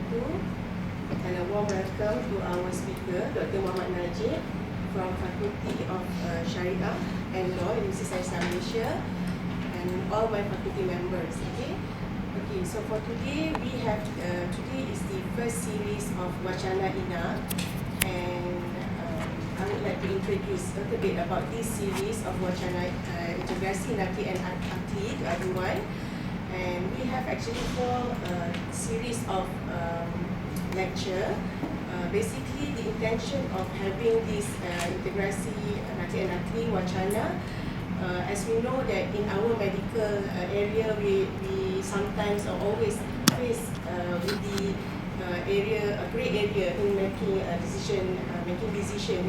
wabarakatuh, and a warm welcome to our speaker, Dr. Muhammad Najib from Faculty of Syariah and Law, University of Islam Malaysia, and all my faculty members. Okay, so for today, we have today is the first series of Wacana Ina, and I would like to introduce a little bit about this series of Wacana Integrasi Nakli and Akli to everyone. And we have actually 4 series of lecture. Basically, the intention of having this Integrasi Nakli and Akli Wacana, as we know that in our medical area, we sometimes or always face with the area, a grey area in making a decision, in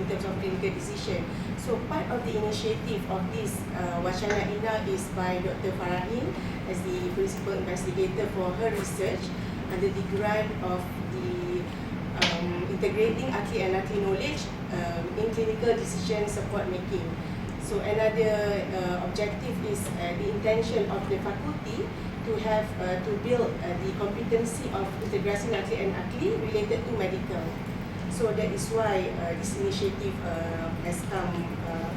terms of clinical decision. So part of the initiative of this Wacana Ina is by Dr. Farahin as the principal investigator for her research under the grant of the integrating Akli and Nakli knowledge in clinical decision support making. So another objective is the intention of the faculty to have to build the competency of Integrasi Nakli and Akli related to medical. So that is why this initiative has come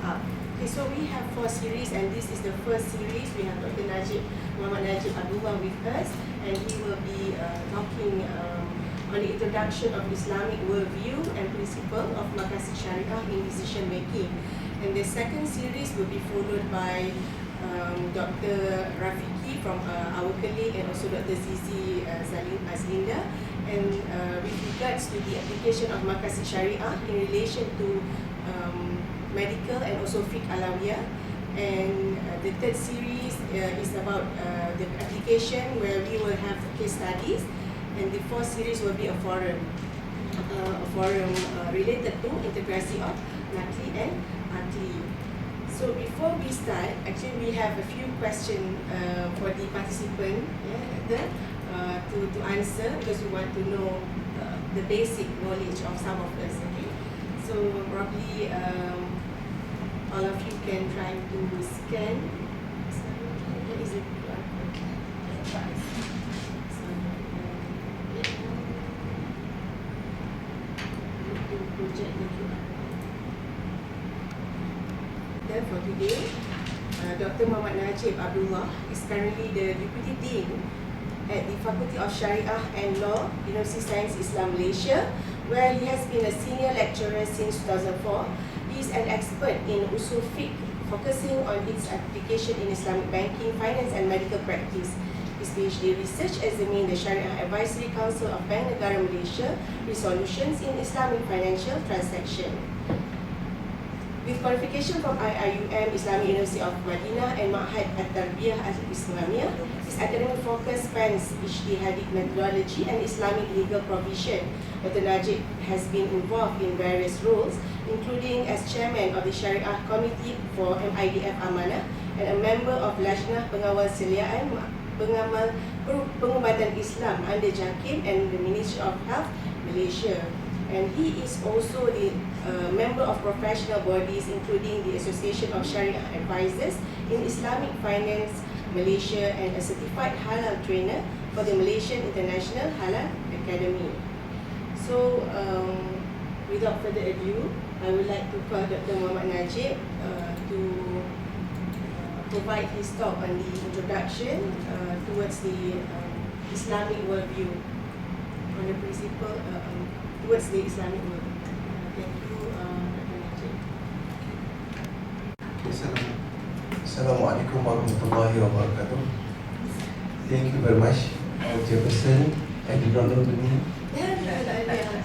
up. Okay, so we have 4 series, and this is the first series. We have Dr. Muhammad Najib Abdullah with us, and he will be talking on the introduction of Islamic worldview and principle of Maqasid Syariah in decision making. And the second series will be followed by Dr. Rafiki from our colleague, and also Dr. Zizi Azlinda, and with regards to the application of Maqasid Syariah in relation to medical and also fiqh alawiyah. And the third series is about the application, where we will have case studies, and the fourth series will be a forum related to integrasi of Nakli and Akli. So before we start, actually we have a few questions for the participant to answer, because we want to know the basic knowledge of some of us. Okay, so probably all of you can try to scan. What is it? Project the QR. For today, Dr. Muhammad Najib Abdullah is currently the Deputy Dean at the Faculty of Syariah and Law, University of Science Islam Malaysia, where he has been a senior lecturer since 2004. He is an expert in usul fiqh, focusing on its application in Islamic banking, finance and medical practice. His PhD research examined the Sharia Advisory Council of Bank Negara Malaysia resolutions in Islamic financial transaction. With qualification from IIUM, Islamic University of Madinah, and Ma'had At-Tarbiyah Al-Islamiyah, his academic focus spans ijtihadic methodology and Islamic legal provision. Dr. Najib has been involved in various roles, including as chairman of the Syariah Committee for MIDF Amanah and a member of Lajnah Pengawal Seliaan Pengamal Pengubatan Islam under JAKIM and the Ministry of Health Malaysia. And he is also the member of professional bodies, including the Association of Sharia Advisors in Islamic Finance Malaysia, and a certified halal trainer for the Malaysian International Halal Academy. So, without further ado, I would like to call Dr. Muhammad Najib to provide his talk on the introduction towards the Islamic worldview, on the principle towards the Islamic worldview. Thank you, Dr. Najib. Assalamualaikum warahmatullahi wabarakatuh. Thank you very much, our chairperson, and the honorable me.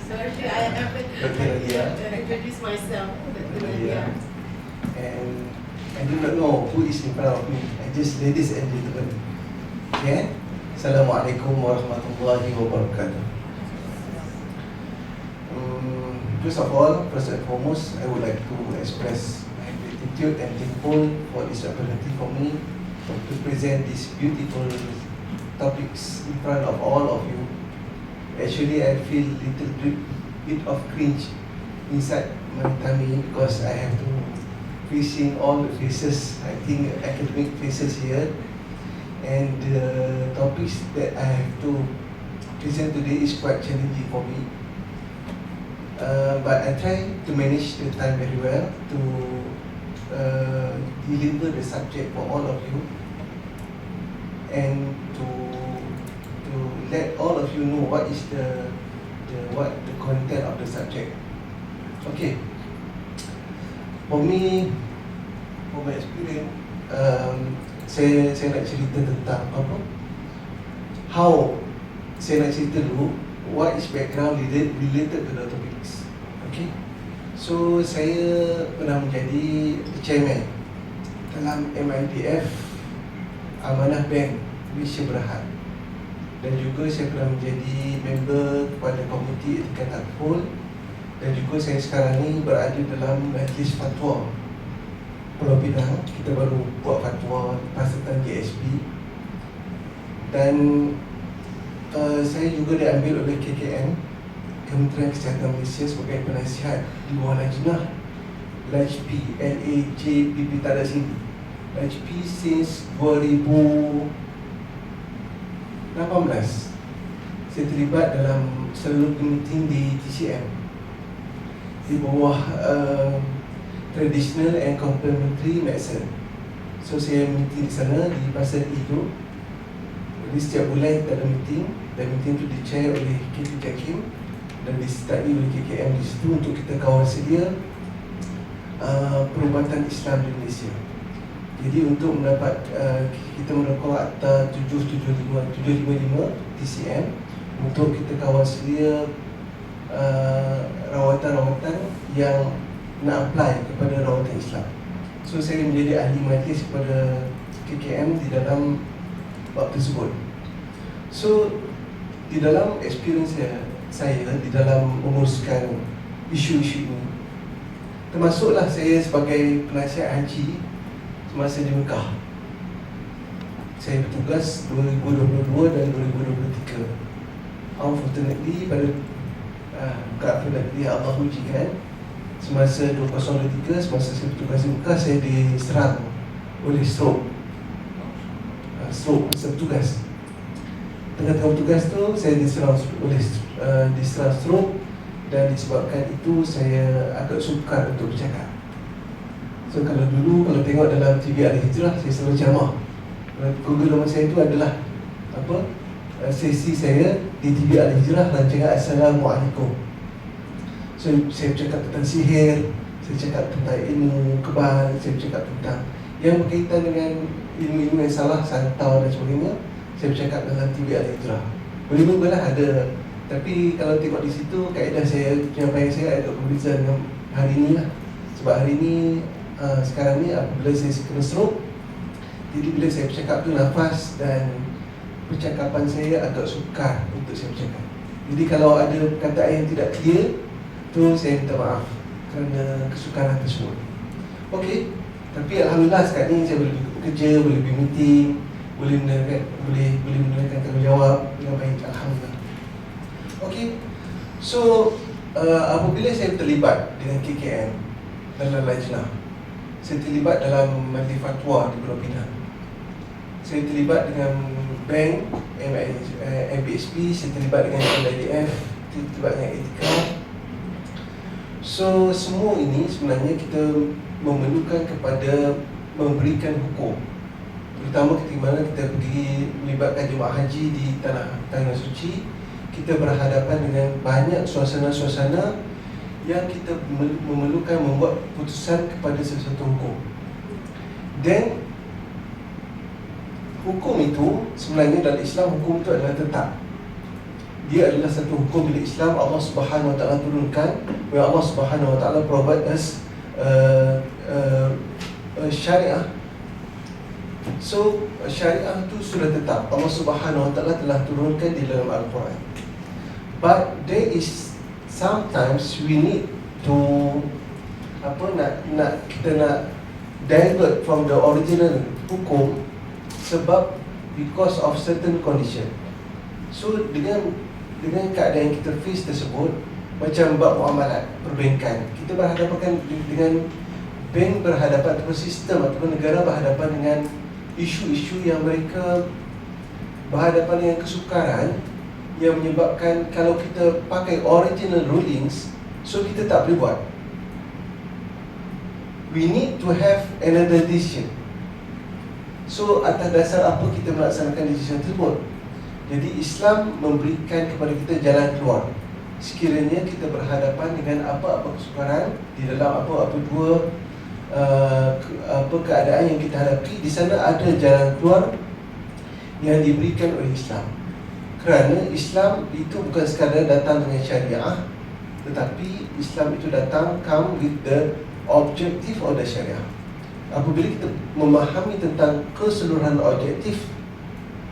Sorry, I haven't introduced myself. And I do not know who is in front of me. I just ladies and gentlemen. Okay? Assalamualaikum warahmatullahi wabarakatuh. First of all, first and foremost, I would like to express my gratitude and thankful for this opportunity for me to present these beautiful topics in front of all of you. Actually, I feel little bit of cringe inside my tummy, because I have to facing all the faces, I think academic faces here, and the topics that I have to present today is quite challenging for me. But I try to manage the time very well to deliver the subject for all of you, and to let all of you know what is the content of the subject. Okay. For me, for my experience, saya nak cerita tentang apa? How saya nak cerita dulu what is background related to the topics. Okay. So saya pernah menjadi chairman dalam MIPF Amanah Bank Malaysia Berhad, dan juga saya pernah menjadi member kepada Komiti Etika Takful, dan juga saya sekarang ni berada dalam Majlis Fatwa Pulau Pinang. Kita baru buat fatwa Pakatan GSP, dan saya juga diambil oleh KKM, Kementerian Kesihatan Malaysia, sebagai penasihat di bawah lajnah LAJP, LAJPP tak ada sini, LAJP since 2018. Saya terlibat dalam seluruh meeting di TCM di bawah Traditional and Complementary Medicine. So saya meeting di sana di Pasar Ido. Jadi setiap bulan kita ada meeting, dan meeting itu di-chair oleh KP Jakim dan disertai oleh KKM di situ untuk kita kawal sedia perubatan Islam di Malaysia. Jadi untuk mendapat kita merokok Akta 755 TCM untuk kita kawal sedia rawatan-rawatan yang nak apply kepada rawatan Islam. So saya menjadi ahli majlis kepada KKM di dalam bab tersebut. So di dalam experience saya di dalam menguruskan isu-isu ini, termasuklah saya sebagai penasihat haji semasa di Mekah. Saya bertugas 2022 dan 2023. Unfortunately, Allah ujikan semasa 2023, semasa saya bertugas di Mekah, saya diserang oleh stroke masa bertugas. Tengah-tengah bertugas tu saya diserang stroke, dan disebabkan itu saya agak sukar untuk bercakap. So kalau tengok dalam TV Al-Hijrah, saya selalu ceramah. Google nama saya itu adalah sesi saya di TV Al-Hijrah, rancangan Assalamualaikum. So saya bercakap tentang sihir, saya cakap tentang ilmu kebal, saya bercakap tentang yang berkaitan dengan ilmu-ilmu yang salah, santau dan sebagainya. Saya bercakap dalam TV Al-Hijrah. Boleh lah ada. Tapi kalau tengok di situ, kaedah saya, penyampaian saya agak berbeza dengan hari ini lah. Sebab hari ini, sekarang ni apabila saya kena stroke, jadi bila saya bercakap tu nafas dan percakapan saya agak sukar untuk saya bercakap. Jadi kalau ada perkataan yang tidak clear, tu saya minta maaf kerana kesukaran tersebut. Okey, tapi alhamdulillah sekarang ni saya boleh bekerja, boleh pergi meeting, boleh menunaikan tanggungjawab dengan baik, alhamdulillah. Okey, so apabila saya terlibat dengan KKM dalam lajnah, saya terlibat dalam majlis fatwa di Pulau Pinang, saya terlibat dengan bank MBSP, saya terlibat dengan LIDF, terlibat dengan etika. So semua ini sebenarnya kita memerlukan kepada memberikan hukum, terutama ketika mana kita pergi melibatkan jemaah haji di tanah suci. Kita berhadapan dengan banyak suasana-suasana yang kita memerlukan membuat keputusan kepada sesuatu hukum. Dan hukum itu sebenarnya dalam Islam, hukum itu adalah tetap. Dia adalah satu hukum bila Islam Allah Subhanahu Wa Taala turunkan, where Allah Subhanahu Wa Taala provide us syariah. So syariah itu sudah tetap, Allah Subhanahu Wa Taala telah turunkan di dalam Al-Quran. But there is sometimes we need to kita nak divert from the original hukum, sebab because of certain condition. So dengan keadaan yang kita face tersebut, macam bab muamalat perbankan, kita berhadapan dengan bank berhadapan ataupun sistem ataupun negara berhadapan dengan isu-isu yang mereka berhadapan dengan kesukaran yang menyebabkan kalau kita pakai original rulings, so kita tak boleh buat. We need to have another decision. So atas dasar apa kita melaksanakan decision tersebut? Jadi Islam memberikan kepada kita jalan keluar sekiranya kita berhadapan dengan apa-apa kesukaran di dalam apa-apa dua keadaan yang kita hadapi. Di sana ada jalan keluar yang diberikan oleh Islam. Kerana Islam itu bukan sekadar datang dengan syariah, tetapi Islam itu datang come with the objective of the syariah. Apabila kita memahami tentang keseluruhan objektif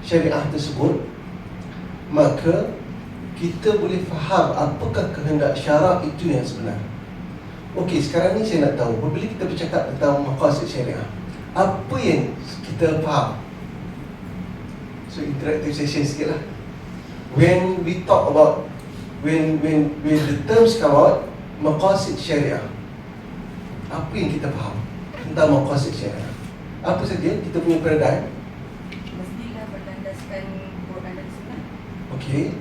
syariah tersebut, maka kita boleh faham apakah kehendak syarak itu yang sebenar. Okey, sekarang ni saya nak tahu, apabila kita bercakap tentang maqasid syariah, apa yang kita faham? So interactive session sikit lah. When we talk about when the terms come out, maqasid syariah, apa yang kita faham tentang maqasid syariah? Apa saja kita punya paradigm? Mestilah berlandaskan Quran dan Sunnah. Okey.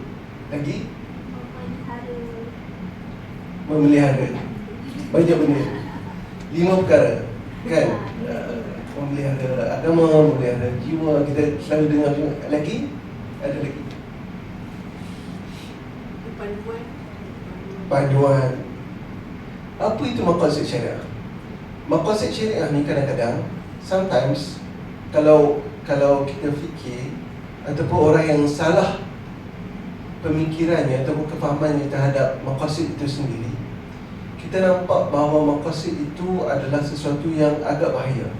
Lagi? Memelihara. Memelihara. Banyak benda. 5 perkara. Kan? Memelihara agama, memelihara jiwa. Kita selalu dengar juga. Lagi? Ada lagi? Panduan. Apa itu maqasid syariah? Maqasid syariah ni kadang-kadang, sometimes kalau kita fikir ataupun orang yang salah pemikirannya ataupun kefahamannya terhadap maqasid itu sendiri, kita nampak bahawa maqasid itu adalah sesuatu yang agak bahaya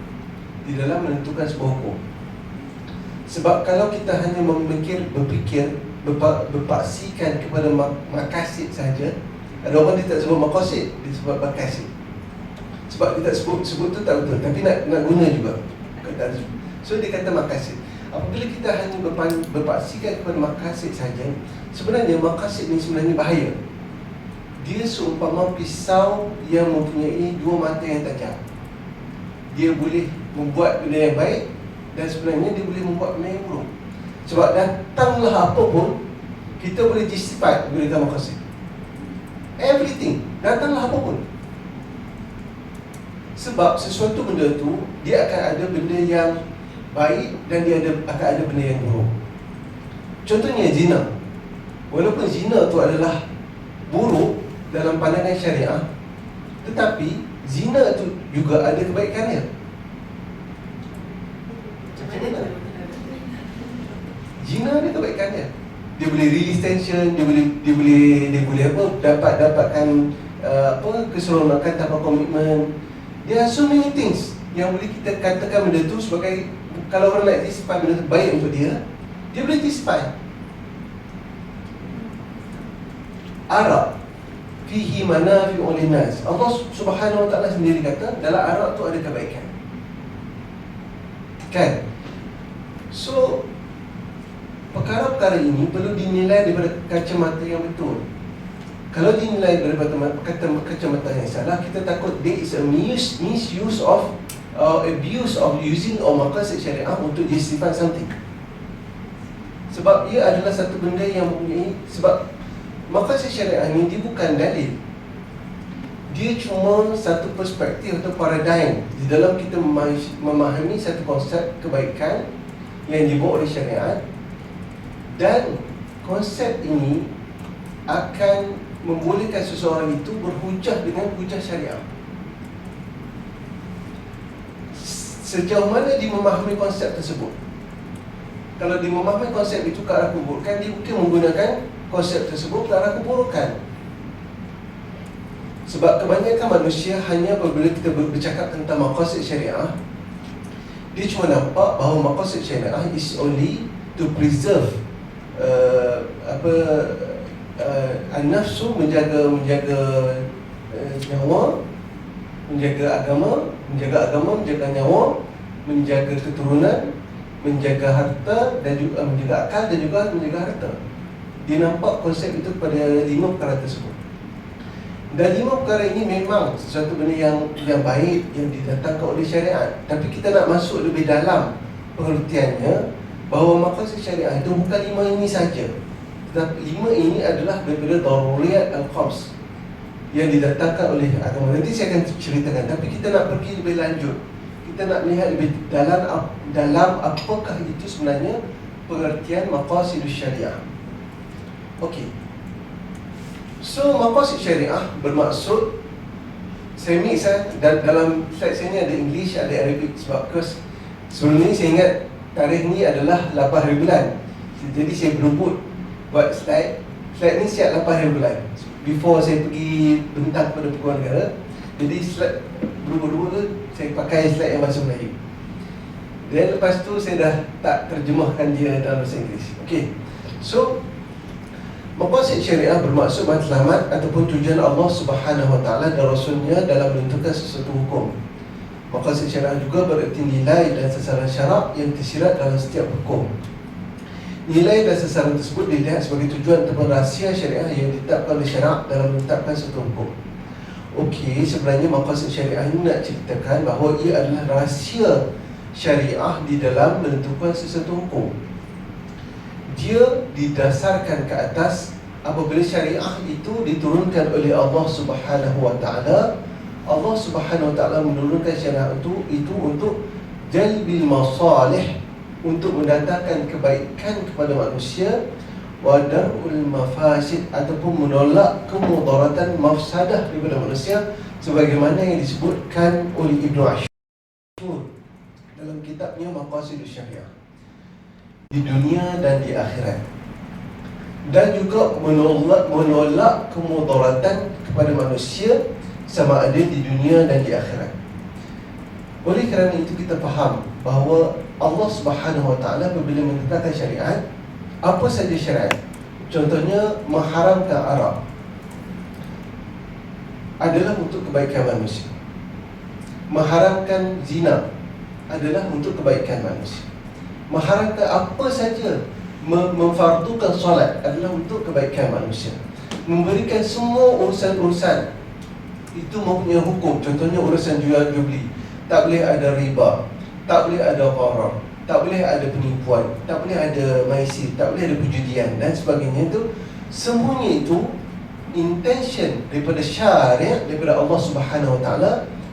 di dalam menentukan sebuah hukum. Sebab kalau kita hanya berfikir berpaksikan kepada maqasid saja, ada orang dia tak sebut maqasid, dia sebut maqasid. Sebab dia tak sebut tu tak betul, tapi nak guna juga. So dia kata maqasid. Apabila kita hanya berpaksikan kepada maqasid saja, sebenarnya maqasid ni sebenarnya bahaya. Dia seumpama pisau yang mempunyai 2 mata yang tajam. Dia boleh membuat benda yang baik dan sebenarnya dia boleh membuat benda yang buruk. Sebab datanglah apa pun, kita boleh justify gunakan maqasid. Everything, datanglah apa pun. Sebab sesuatu benda tu, dia akan ada benda yang baik dan dia akan ada benda yang buruk. Contohnya zina. Walaupun zina tu adalah buruk dalam pandangan syariah, tetapi zina tu juga ada kebaikannya. Zina ada kebaikannya. Dia boleh release tension, dia boleh apa, dapatkan keseronokan tanpa komitmen. There are so many things yang boleh kita katakan benda tu sebagai, kalau orang nak justify benda tu baik untuk dia boleh justify. Arak fihi manafi'u linnas. Allah Subhanahu wa taala sendiri kata dalam arak tu ada kebaikan. Kan? So perkara-perkara ini perlu dinilai daripada kacamata yang betul. Kalau dinilai daripada kacamata yang salah, kita takut there is a misuse of abuse of using maqasid syariah untuk justify something. Sebab ia adalah satu benda yang mempunyai, sebab maqasid syariah ini dia bukan dalil. Dia cuma satu perspektif atau paradigm di dalam kita memahami satu konsep kebaikan yang dibawa oleh syariat. Dan konsep ini akan membolehkan seseorang itu berhujah dengan hujah syariah. Sejauh mana dia memahami konsep tersebut. Kalau dia memahami konsep itu ke arah keburukan, dia mungkin menggunakan konsep tersebut ke arah keburukan. Sebab kebanyakan manusia hanya apabila kita bercakap tentang maqasid syariah, dia cuma nampak bahawa maqasid syariah is only to preserve an-nafsu, menjaga nyawa, menjaga agama, menjaga nyawa, menjaga keturunan, menjaga harta dan juga menjaga akal dan juga menjaga harta. Dia nampak konsep itu pada 5 perkara tersebut. Dan 5 perkara ini memang sesuatu benda yang baik yang didatangkan oleh syariat. Tapi kita nak masuk lebih dalam pengertiannya, bahawa maqasid syariah itu bukan 5 ini saja. Tetapi 5 ini adalah daripada daruriyat al-khams yang didatangkan oleh agama. Nanti saya akan ceritakan. Tapi kita nak pergi lebih lanjut. Kita nak lihat lebih dalam apakah itu sebenarnya pengertian maqasidus syariah. Okey. So maqasid syariah bermaksud, saya mix dalam slide saya ni ada English, ada Arabic. Sebab sebelum ni saya ingat tarikh ni adalah 8 hari bulan. Jadi saya berebut buat slide ni siap 8 hari bulan before saya pergi bentang kepada Pegawai Negara. Jadi slide berebut-berebut tu saya pakai slide yang bahasa Melayu. Dan lepas tu saya dah tak terjemahkan dia dalam bahasa Inggeris. Okey. So maqasid syariah bermaksud matlamat ataupun tujuan Allah Subhanahu Wa Taala dan Rasulnya dalam menentukan sesuatu hukum. Maqasid syariah juga bererti nilai dan sasaran syarak yang tersirat dalam setiap hukum. Nilai dan sasaran tersebut dilihat sebagai tujuan ataupun rahsia syariah yang ditetapkan oleh syarak dalam menetapkan suatu hukum. Okey, sebenarnya maqasid syariah ini nak ceritakan bahawa ia adalah rahsia syariah di dalam menentukan sesuatu hukum. Dia didasarkan ke atas apabila syariah itu diturunkan oleh Allah Subhanahu Wa Taala. Allah Subhanahu Wa Taala menurunkan syariah itu untuk jalbil masalih, untuk mendatangkan kebaikan kepada manusia, wa dar'ul mafasid, ataupun menolak kemudaratan mafsadah daripada manusia, sebagaimana yang disebutkan oleh Ibnu Ashur dalam kitabnya Maqasidus Syariah, di dunia dan di akhirat. Dan juga menolak kemudaratan kepada manusia sama ada di dunia dan di akhirat. Oleh kerana itu kita faham bahawa Allah Subhanahu Wa Taala apabila menetapkan syariat, apa saja syariat, contohnya mengharamkan arak, adalah untuk kebaikan manusia. Mengharamkan zina adalah untuk kebaikan manusia. Mengharamkan apa saja, memfardukan solat adalah untuk kebaikan manusia. Memberikan semua urusan-urusan itu mempunyai hukum. Contohnya urusan jual beli, tak boleh ada riba, tak boleh ada gharar, tak boleh ada penipuan, tak boleh ada maisir, tak boleh ada perjudian dan sebagainya. Itu semuanya itu intention daripada syariat, daripada Allah Subhanahu Wa Taala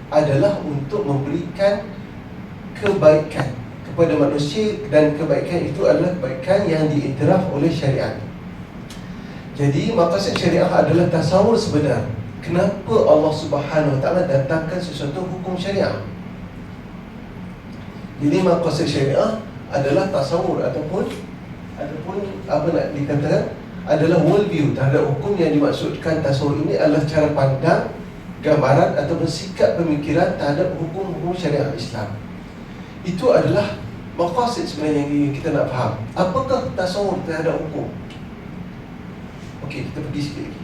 adalah untuk memberikan kebaikan kepada manusia, dan kebaikan itu adalah kebaikan yang diiktiraf oleh syariat. Jadi maqasid syariah adalah tasawur sebenar kenapa Allah Subhanahu Wa Taala datangkan sesuatu hukum syariah. Jadi maqasid syariah adalah tasawur ataupun apa nak dikatakan, adalah world view terhadap hukum yang dimaksudkan. Tasawur ini adalah cara pandang, gambaran ataupun sikap pemikiran terhadap hukum-hukum syariah Islam. Itu adalah maqasid sebenarnya yang kita nak faham. Apakah tasawur terhadap hukum? Okey, kita pergi sikit lagi.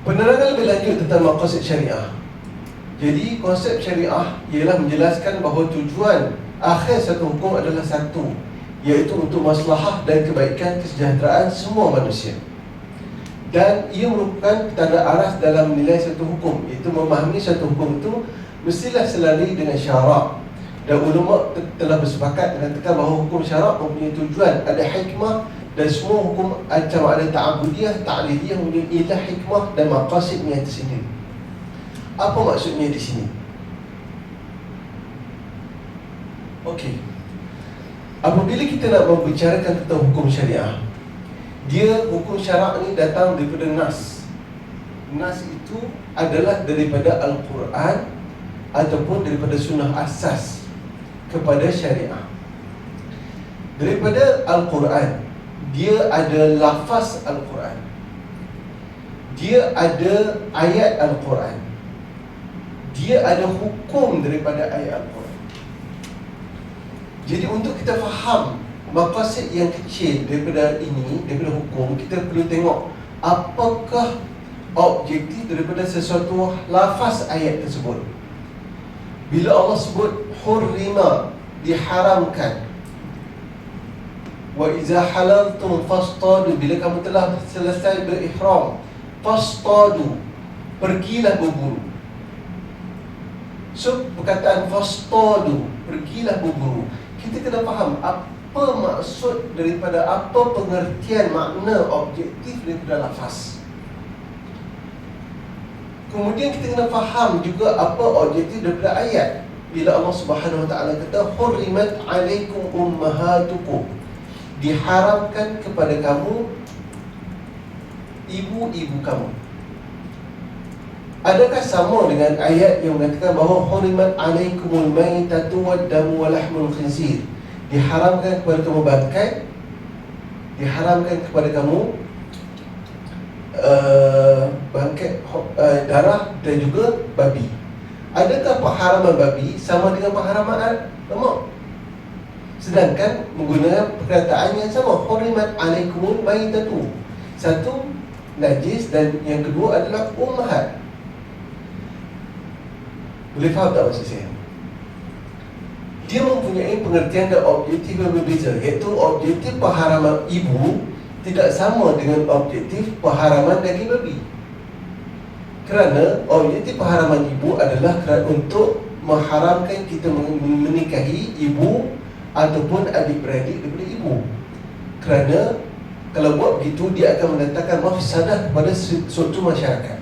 Penerangan lebih lanjut tentang maqasid syariah. Jadi konsep syariah ialah menjelaskan bahawa tujuan akhir satu hukum adalah satu, iaitu untuk maslahah dan kebaikan kesejahteraan semua manusia. Dan ia merupakan tanda aras dalam menilai satu hukum, iaitu memahami satu hukum itu mestilah selari dengan syarak. Dan ulama telah bersepakat mengatakan bahawa hukum syarak mempunyai tujuan, ada hikmah, dan semua hukum macam ada ta'abudiyah, ta'liliyah mempunyai hikmah dan maqasidnya tersendiri. Apa maksudnya di sini? Okey. Apabila kita nak membicarakan tentang hukum syariah, hukum syarak ni datang daripada nas. Nas itu adalah daripada Al-Quran ataupun daripada sunnah asas kepada syariah. Daripada Al-Quran, dia ada lafaz Al-Quran, dia ada ayat Al-Quran, dia ada hukum daripada ayat Al-Quran. Jadi untuk kita faham maqasid yang kecil daripada ini, daripada hukum, kita perlu tengok apakah objektif daripada sesuatu lafaz ayat tersebut. Bila Allah sebut hurrima, diharamkan, wa iza halaltum fastadu, bila kamu telah selesai berihram, fastadu, pergilah berburu. So perkataan fastadu, pergilah berburu, kita kena faham apa maksud daripada apa pengertian makna objektif daripada lafaz. Kemudian kita kena faham juga apa objektif daripada ayat. Bila Allah Subhanahu Wa Taala kata hurrimat alaikum ummahatukum, diharamkan kepada kamu ibu-ibu kamu. Adakah sama dengan ayat yang mengatakan bahawa hurrimat alaikumul maitatu wad-damu wa lahmul khinzir, diharamkan kepada kamu bangkai, diharamkan kepada kamu bangkai, darah dan juga babi. Adakah pengharaman babi sama dengan pengharaman lemak? Sedangkan menggunakan perkataan yang sama, hurimat alaikumul maitatu. Satu najis dan yang kedua adalah ummahat. Boleh faham tak maksud saya? Dia mempunyai pengertian dan objektif yang berbeza, iaitu objektif pengharaman ibu tidak sama dengan objektif pengharaman daging babi. Kerana objektif pengharaman ibu adalah untuk mengharamkan kita menikahi ibu ataupun adik-beradik daripada ibu. Kerana kalau buat begitu, dia akan mendatangkan mafsadah kepada suatu masyarakat.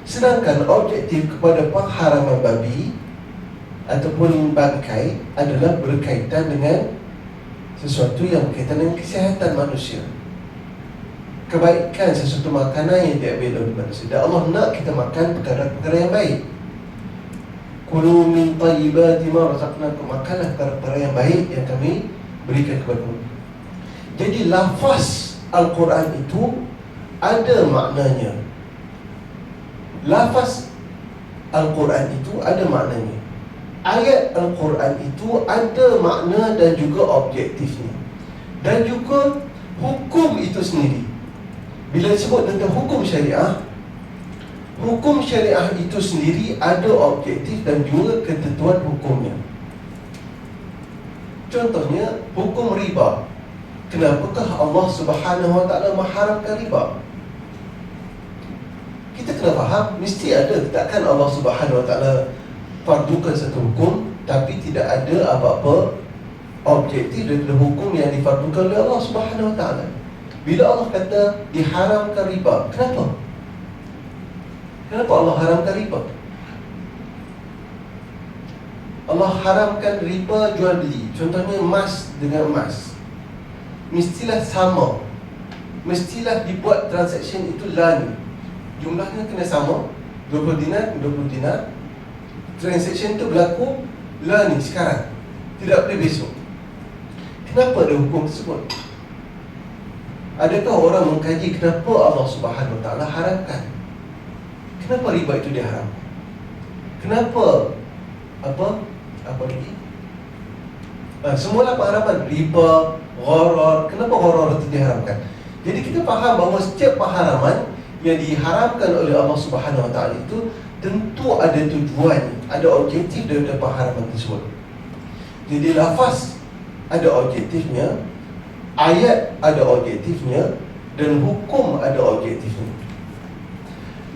Sedangkan objektif kepada pengharaman babi ataupun bangkai adalah berkaitan dengan sesuatu yang berkaitan dengan kesihatan manusia, kebaikan sesuatu makanan yang diambil oleh manusia. Dan Allah nak kita makan perkara-perkara yang baik. Kulu min tayyibati ma razaqnakum, makanlah perkara-perkara yang baik yang kami berikan kepada-mu. Jadi lafaz Al-Quran itu ada maknanya. Lafaz Al-Quran itu ada maknanya. Ayat Al-Quran itu ada makna dan juga objektifnya. Dan juga hukum itu sendiri. Bila disebut tentang hukum syariah itu sendiri ada objektif dan juga ketentuan hukumnya. Contohnya, hukum riba. Kenapakah Allah Subhanahu Wa Taala mengharamkan riba? Kita kena faham, mesti ada. Takkan Allah Subhanahu Wa Taala fardukan satu hukum tapi tidak ada apa-apa objektif daripada hukum yang difardukan oleh Allah Subhanahu Wa Taala. Bila Allah kata diharamkan riba, kenapa? Kenapa Allah haramkan riba? Allah haramkan riba jual beli. Contohnya emas dengan emas, mestilah sama, mestilah dibuat transaction itu lani, jumlahnya kena sama, 20 dinar, 20 dinar. Transaction itu berlaku lani sekarang, tidak boleh besok. Kenapa ada hukum tersebut? Adakah orang mengkaji kenapa Allah Subhanahu Wa Taala haramkan? Kenapa riba itu diharamkan? Kenapa apa lagi? Semualah pengharaman riba, gharar. Kenapa gharar itu diharamkan? Jadi kita faham bahawa setiap pengharaman yang diharamkan oleh Allah Subhanahu Wa Taala itu tentu ada tujuan, ada objektif daripada pengharaman tersebut. Jadi lafaz ada objektifnya, ayat ada objektifnya, dan hukum ada objektifnya.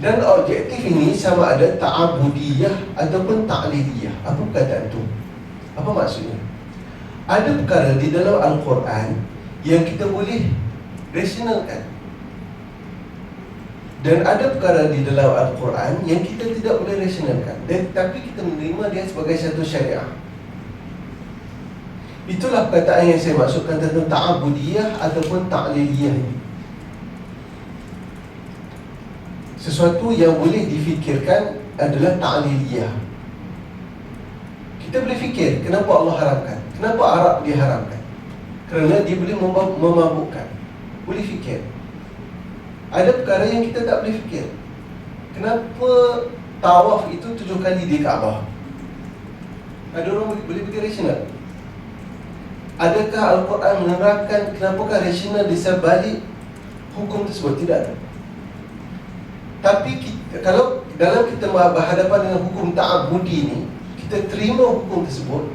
Dan objektif ini sama ada ta'abudiyah ataupun ta'liliyah. Apa perkataan itu? Apa maksudnya? Ada perkara di dalam Al-Quran yang kita boleh rasionalkan, dan ada perkara di dalam Al-Quran yang kita tidak boleh rasionalkan, tapi kita menerima dia sebagai satu syariah. Itulah perkataan yang saya maksudkan tentang ta'abudiyah ataupun ta'liliyah ini. Sesuatu yang boleh difikirkan adalah ta'liliyah. Kita boleh fikir, kenapa Allah haramkan? Kenapa arak diharamkan? Kerana dia boleh memabukkan. Boleh fikir. Ada perkara yang kita tak boleh fikir. Kenapa tawaf itu 7 kali di Kaabah? Ada orang boleh fikir rasional? Adakah Al-Quran menerangkan kenapakah rasional di sebalik hukum tersebut? Tidak ada. Tapi kalau dalam kita berhadapan dengan hukum ta'abudi ini, kita terima hukum tersebut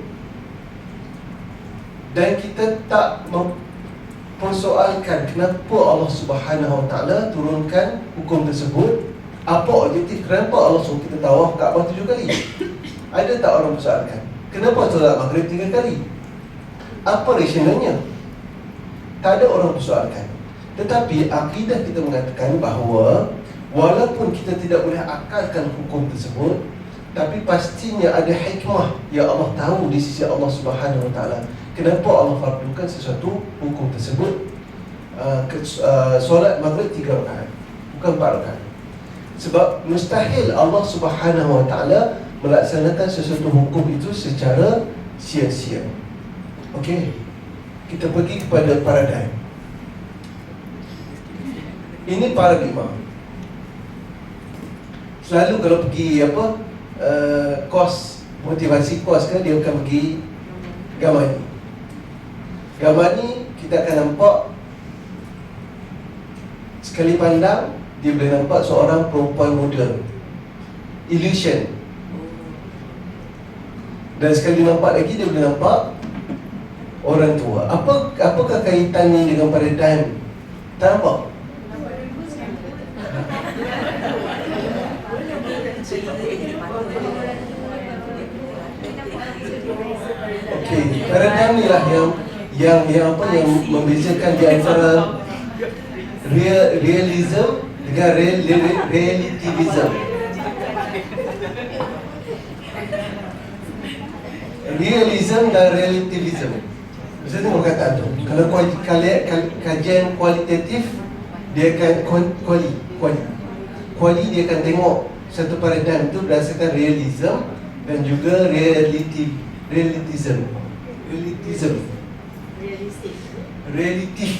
dan kita tak mempersoalkan kenapa Allah Subhanahu Wa Taala turunkan hukum tersebut, apa objektif, kenapa Allah suruh kita tawaf Kaabah 7 kali. Ada tak orang persoalkan? Kenapa solat maghrib 3 kali? Apa rasionalnya? Tak ada orang persoalkan. Tetapi akidah kita mengatakan bahawa walaupun kita tidak boleh akalkan hukum tersebut, tapi pastinya ada hikmah yang Allah tahu di sisi Allah Subhanahu Wa Taala. Kenapa Allah fardukan sesuatu hukum tersebut? Solat maghrib 3 rakaat, bukan 4 rakaat. Sebab mustahil Allah Subhanahu Wa Taala melaksanakan sesuatu hukum itu secara sia-sia. Okey, kita pergi kepada paradigm. Ini paradigma. Selalu kalau pergi kos, motivasi kos kan, dia akan pergi Gamani. Gamani kita akan nampak, sekali pandang dia boleh nampak seorang perempuan muda, illusion. Dan sekali nampak lagi dia boleh nampak orang tua. Apakah kaitannya dengan paradigm? Tak nampak? Okey, paradigm ni lah yang membezakan di antara realism dengan relativism. Realism dan relativism. Bisa tengok perkataan tu. Kalau kajian kualitatif, dia akan kuali dia akan tengok satu paradigm tu berdasarkan realism dan juga relative. Realism. Relatif.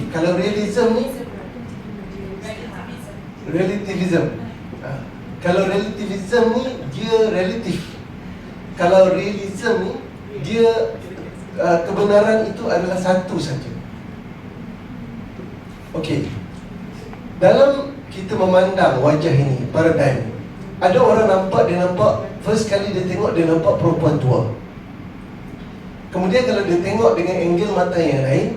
Kalau realism ni relativism. Kalau relativism ni dia relatif. Kalau realism ni dia kebenaran itu adalah satu saja. Okey. Dalam kita memandang wajah ini, paradigm, ada orang dia nampak first kali dia tengok, dia nampak perempuan tua. Kemudian kalau dia tengok dengan angle mata yang lain,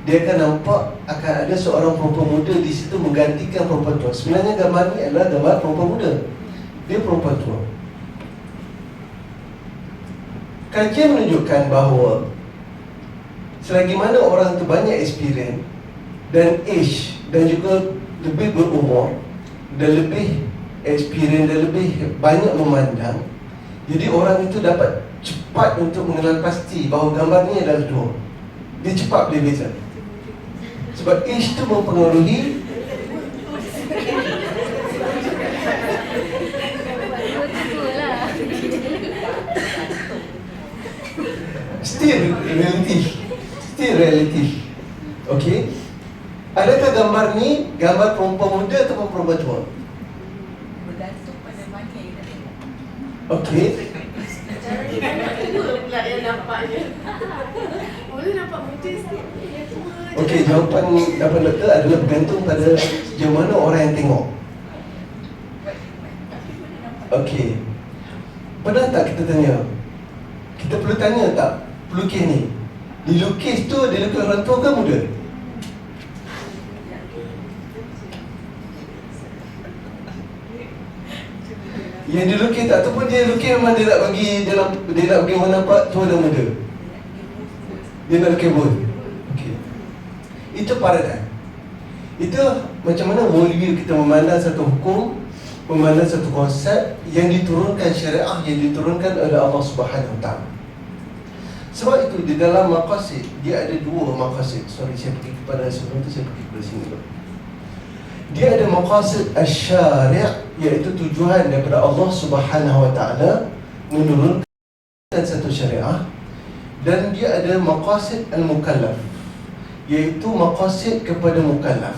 dia akan nampak akan ada seorang perempuan muda di situ menggantikan perempuan tua. Sebenarnya gambar ni adalah gambar perempuan muda. Dia perempuan tua. Kajian menunjukkan bahawa selagi mana orang itu banyak experience dan age dan juga lebih berumur dan lebih experience dan lebih banyak memandang, jadi orang itu dapat cepat untuk mengenal pasti bahawa gambar ni adalah dua. Dia cepat boleh beza. Sebab age itu mempengaruhi still relatif. Okey. Adakah gambar ni gambar perempuan muda atau perempuan tua? Bergantung pada mana yang kita tengok. Okey. Cara kita pula yang nampaknya. Boleh nampak muda sikit. Okey, jawapan doktor adalah bergantung pada sejauh mana orang yang tengok. Okey. Pernah tak kita tanya? Kita perlu tanya tak pelukis ni? Dilukis tu dia lukis orang tua ke muda? Yang dilukis tak tu pun dia lukis memang dia nak bagi nampak tua dan muda. Dia nak lukis both. Okey. Itu paradigm. Itu macam mana worldview kita memandang satu hukum, memandang satu konsep yang diturunkan syariah, yang diturunkan oleh Allah Subhanahu Wa Taala. Sebab itu di dalam maqasid dia ada dua maqasid. Sorry, saya pergi kepada sebelum tu saya pergi kepada sini dulu. Dia ada maqasid asy-syari', iaitu tujuan daripada Allah Subhanahu Wa Taala menurunkan satu syariah, dan dia ada maqasid al-mukallaf, iaitu maqasid kepada mukallaf.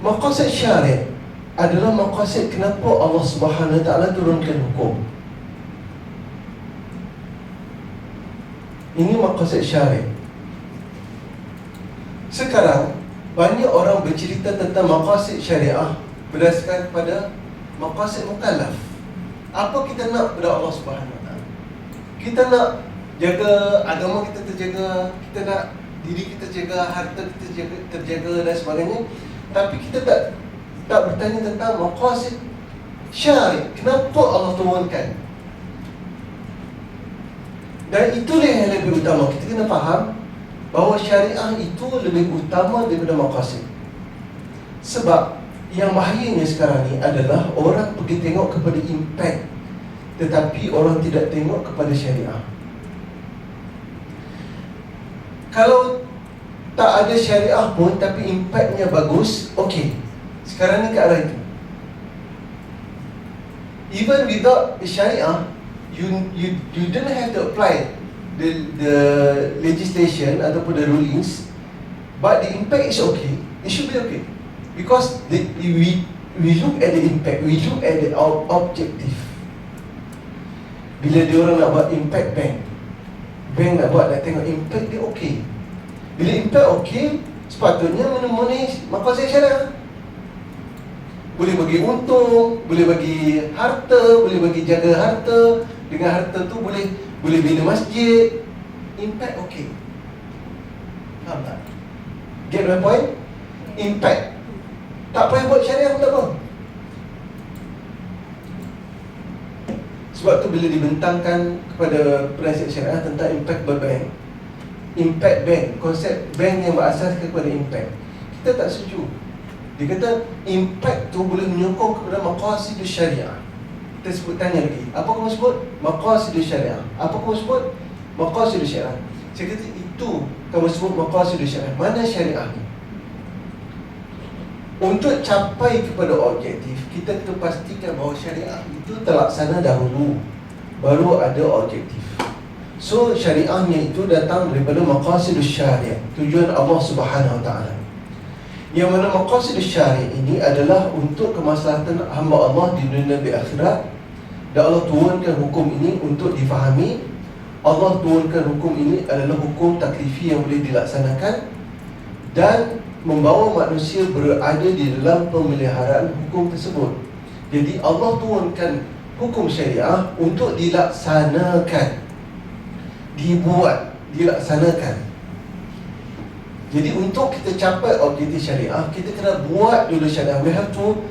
Maqasid syari' adalah maqasid kenapa Allah Subhanahu Wa Taala turunkan hukum. Ini maqasid syari'. Sekarang banyak orang bercerita tentang maqasid syariah berdasarkan kepada maqasid mukallaf. Apa kita nak pada Allah Subhanahu Wa Taala? Kita nak jaga agama kita terjaga, kita nak diri kita jaga, harta kita terjaga dan sebagainya. Tapi kita tak bertanya tentang maqasid syari'. Kenapa Allah turunkan? Dan itulah yang lebih utama. Kita kena faham bahawa syariah itu lebih utama daripada maqasid. Sebab yang bahayanya sekarang ni adalah orang pergi tengok kepada impact, tetapi orang tidak tengok kepada syariah. Kalau tak ada syariah pun tapi impactnya bagus, okey. Sekarang ni ke arah itu. Even without syariah, you don't have to apply the legislation ataupun the rulings, but the impact is okay. It should be okay. Because we look at the impact, we look at the objective. Bila dia orang nak buat impact bank nak buat, nak tengok impact dia okey. Bila impact okey, sepatutnya memenuhi maqasid syariah. Boleh bagi untung, boleh bagi harta, boleh bagi jaga harta. Dengan harta tu boleh bina masjid. Impact okey. Faham tak? Get my point? Impact. Tak payah buat syariah pun tak apa. Sebab tu bila dibentangkan kepada penasihat syariah tentang impact berbank, impact bank, konsep bank yang berasaskan kepada impact, kita tak setuju. Dia kata impact tu boleh menyokong kepada maqasidus syariah. Kita sebut tanya lagi, apa kamu sebut? Maqasidus syariah. Apa kamu sebut? Maqasidus syariah. Saya kata itu kamu sebut maqasidus syariah. Mana syariah ni? Untuk capai kepada objektif, kita kena pastikan bahawa syariah itu terlaksana dahulu, baru ada objektif. So syariahnya itu datang daripada maqasidus syariah, tujuan Allah Subhanahu Wa Taala. Yang mana maqasidus syariah ini adalah untuk kemaslahatan hamba Allah di dunia dan akhirat. Dan Allah turunkan hukum ini untuk difahami. Allah turunkan hukum ini adalah hukum taklifi yang boleh dilaksanakan dan membawa manusia berada di dalam pemeliharaan hukum tersebut. Jadi Allah turunkan hukum syariah untuk dilaksanakan, dilaksanakan. Jadi untuk kita capai objektif syariah, kita kena buat dulu syariah. We have to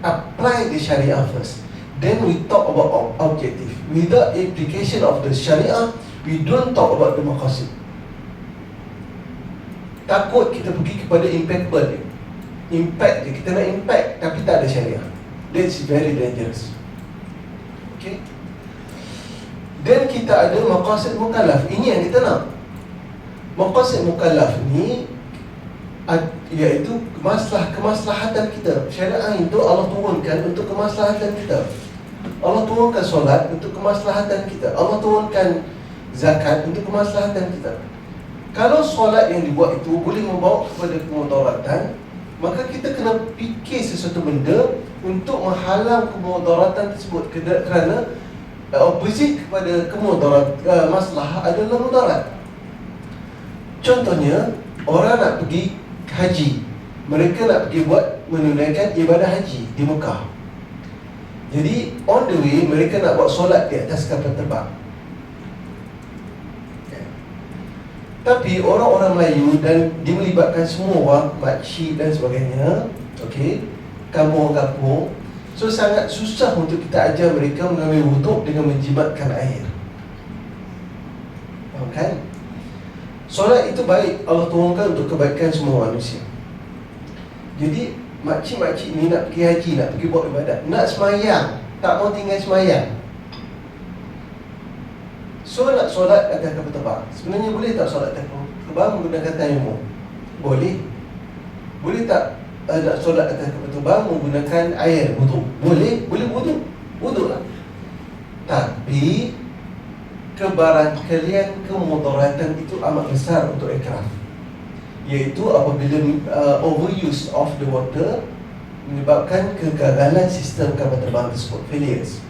apply the syariah first, then we talk about objective. Without application of the syariah, we don't talk about the maqasid. Takut kita pergi kepada impact je. Kita nak impact tapi tak ada syariah. That's very dangerous. Okay. Dan kita ada maqasid mukallaf. Ini yang kita nak. Maqasid mukallaf ni iaitu kemaslahatan kita. Syariah itu Allah turunkan untuk kemaslahatan kita. Allah turunkan solat untuk kemaslahatan kita. Allah turunkan zakat untuk kemaslahatan kita. Kalau solat yang dibuat itu boleh membawa kepada kemudaratan, maka kita kena fikir sesuatu benda untuk menghalang kemudaratan tersebut. Kerana opposite kepada kemudarat, maslahah adalah mudarat. Contohnya, orang nak pergi haji, mereka nak pergi menunaikan ibadah haji di Mekah. Jadi on the way mereka nak buat solat di atas kapal terbang. Tapi orang-orang Melayu dan dia melibatkan semua orang, makcik dan sebagainya, okey, kampung-kampung. So sangat susah untuk kita ajar mereka mengambil wuduk dengan menjimatkan air. Faham kan? Solat itu baik, Allah turunkan untuk kebaikan semua manusia. Jadi makcik-makcik ni nak pergi haji, nak pergi buat ibadat, nak semayang, tak mau tinggal semayang. So nak solat atas kapal terbang, sebenarnya boleh tak solat atas kapal terbang menggunakan tayamum? Boleh. Boleh tak nak solat atas kapal terbang menggunakan air wuduk? Boleh. Boleh wuduk lah. Tapi kebarangkalian kemudaratan itu amat besar untuk aircraft, iaitu apabila overuse of the water menyebabkan kegagalan sistem kapal terbang tersebut, failures.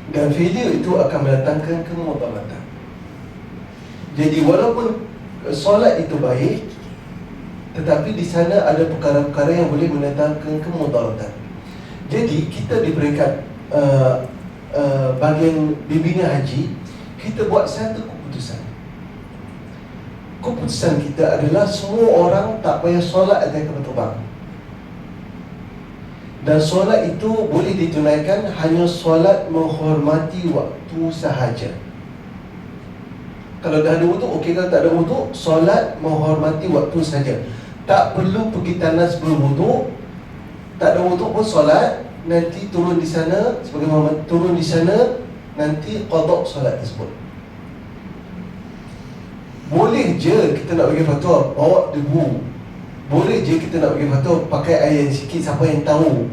Dan failure itu akan mendatangkan kemudaratan. Jadi walaupun solat itu baik, tetapi di sana ada perkara-perkara yang boleh mendatangkan kemudaratan. Jadi kita di peringkat bahagian Bina Haji, kita buat satu keputusan. Keputusan kita adalah semua orang tak payah solat atas kapal terbang. Dan solat itu boleh ditunaikan hanya solat menghormati waktu sahaja. Kalau dah ada wuduk, okey. Kalau tak ada wuduk, solat menghormati waktu saja. Tak perlu pergi tandas sebelum wuduk. Tak ada wuduk pun solat. Nanti turun di sana, sebagai Muhammad turun di sana, nanti qada solat tersebut. Boleh je kita nak bagi fatwa bawa debu. Boleh je kita nak bagi fatwa pakai air sikit, siapa yang tahu.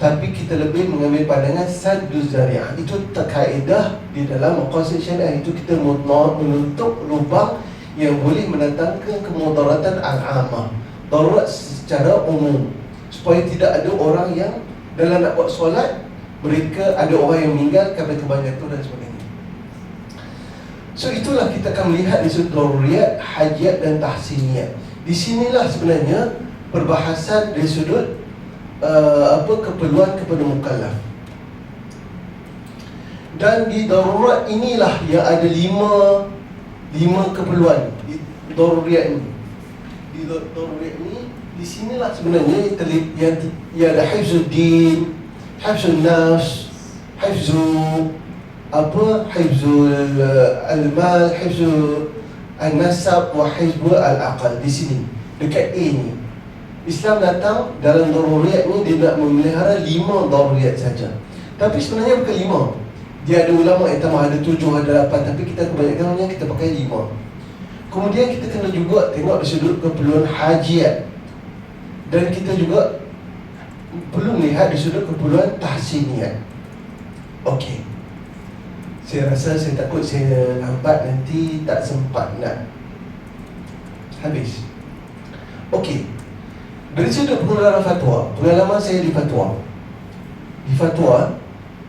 Tapi kita lebih mengambil pandangan sadduz zari'ah. Itu kaedah di dalam maqasid syariah. Itu kita menutup lubang yang boleh mendatangkan kemudaratan al-amah, darurat secara umum, supaya tidak ada orang yang dalam nak buat solat, mereka ada orang yang meninggal kerana kebanyakan dan sebagainya. So itulah kita akan melihat di sudut daruriyat, hajat dan tahsiniyat. Di sinilah sebenarnya perbahasan dari sudut keperluan kepada mukallaf. Dan di darurat inilah yang ada lima keperluan di daruriyat ini. Di daruriyat ini, di sinilah sebenarnya yang ada hifzuddin, hifzun nafs, hifzul al-mal, hifzul al-nasab wa hifzul al-aqal. Di sini dekat A ni Islam datang dalam daruriyat ni, dia nak memelihara 5 daruriyat saja. Tapi sebenarnya bukan 5. Dia ada ulama yang tambah, ada 7, ada 8. Tapi kita kebanyakannya kita pakai 5. Kemudian kita kena juga tengok dari sudut keperluan hajiat. Dan kita juga perlu melihat dari sudut keperluan tahsiniyat. Okey, saya rasa saya takut saya lambat, nanti tak sempat nak habis. Okey, dari sudut penggunaan fatwa, pengalaman saya di fatwa. Di fatwa,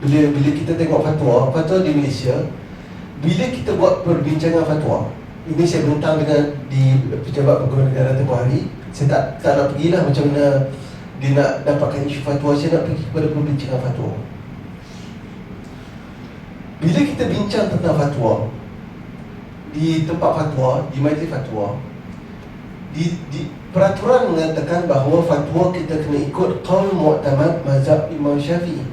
bila kita tengok fatwa di Malaysia, bila kita buat perbincangan fatwa, ini saya bentang dengan di Pejabat Pegawai Negara tempoh hari. Saya tak nak pergilah macam mana dia nak dapatkan isu fatwa. Saya nak pergi kepada perbincangan fatwa. Bila kita bincang tentang fatwa di tempat fatwa, di majlis fatwa, di peraturan mengatakan bahawa fatwa kita kena ikut qaul mu'tamad mazhab Imam Syafi'i,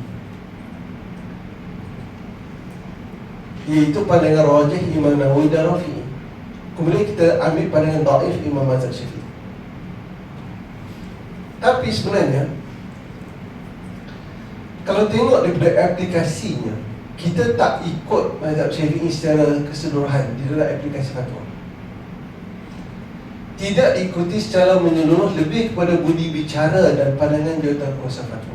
iaitu pandangan rajih Imam Nawawi dan Rafi'i. Kemudian kita ambil pandangan dhaif Imam Mazhab Syafi'i. Tapi sebenarnya kalau tengok daripada aplikasinya, kita tak ikut Mazhab Syafi'i secara keseluruhan di dalam aplikasi fatwa. Tidak diikuti secara menyeluruh, lebih kepada budi bicara dan pandangan jawatan kuasa fatwa.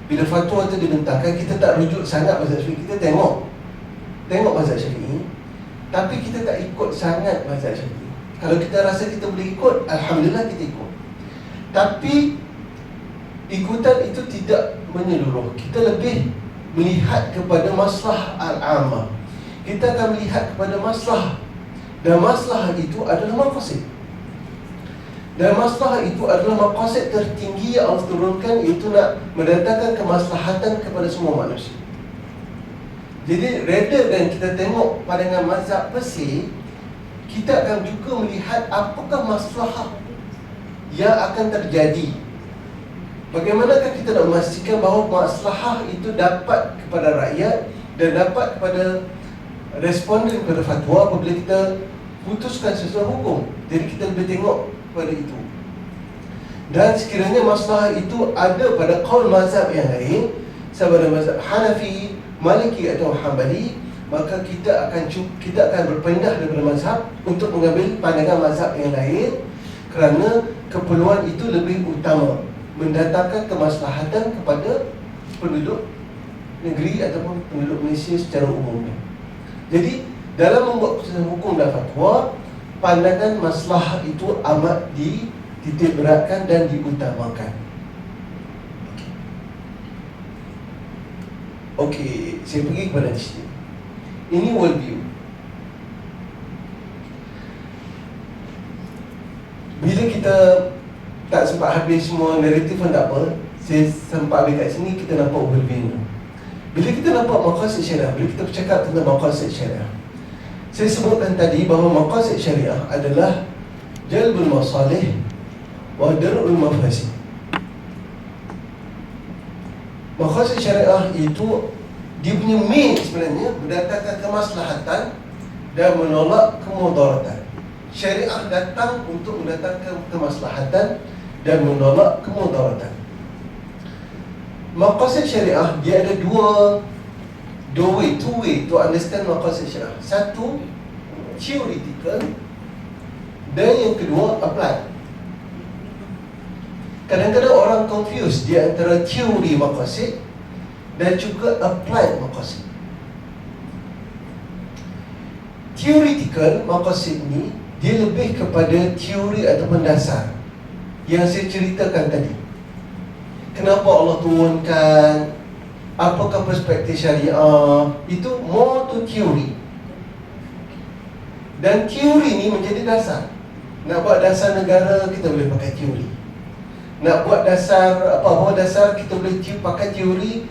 Bila fatwa itu dibentangkan, kita tak rujuk sangat Mazhab Syafi'i. Kita tengok Mazhab Syafi'i, tapi kita tak ikut sangat Mazhab Syafi'i. Kalau kita rasa kita boleh ikut, alhamdulillah kita ikut. Tapi ikutan itu tidak menyeluruh. Kita lebih melihat kepada maslahah al-ammah. Kita akan melihat kepada maslahah, dan maslahah itu adalah maqasid. Dan maslahah itu adalah maqasid tertinggi yang Allah turunkan, iaitu nak mendatangkan kemaslahatan kepada semua manusia. Jadi rather than kita tengok pandangan mazhab per se, kita akan juga melihat apakah maslahah yang akan terjadi. Bagaimanakah kita nak memastikan bahawa maslahah itu dapat kepada rakyat dan dapat kepada responden kepada fatwa apabila kita putuskan sesuatu hukum. Jadi kita lebih tengok pada itu. Dan sekiranya maslahah itu ada pada qaul mazhab yang lain, sama ada mazhab Hanafi, Maliki atau Hanbali, maka kita akan berpindah daripada mazhab untuk mengambil pandangan mazhab yang lain, kerana keperluan itu lebih utama, mendatangkan kemaslahatan kepada penduduk negeri ataupun penduduk Malaysia secara umumnya. Jadi dalam membuat keputusan hukum dan fatwa, pandangan maslahah itu amat dititik beratkan dan diutamakan. Okey, saya pergi kepada sini. Ini world view. Bila kita tak sempat habis semua naratif pun tak apa, saya sempat ambil kat sini, kita nampak world view. Bila kita nampak maqasid syariah, bila kita bercakap tentang maqasid syariah, saya sebutkan tadi bahawa maqasid syariah adalah jalbul masalih wa dar'ul mafasid. Maqasid syariah itu dia punya main sebenarnya mendatangkan kemaslahatan dan menolak kemudaratan. Syariah datang untuk mendatangkan kemaslahatan dan menolak kemudaratan. Maqasid syariah dia ada two way to understand maqasid syariah. Satu, theoretical, dan yang kedua, apply. Kadang-kadang orang confuse di antara teori maqasid dan juga apply maqasid. Theoretical maqasid ni dia lebih kepada teori ataupun dasar yang saya ceritakan tadi. Kenapa Allah turunkan, apakah perspektif syariah, itu more to theory. Dan teori ni menjadi dasar. Nak buat dasar negara, kita boleh pakai teori. Nak buat dasar apa-apa dasar, kita boleh pakai teori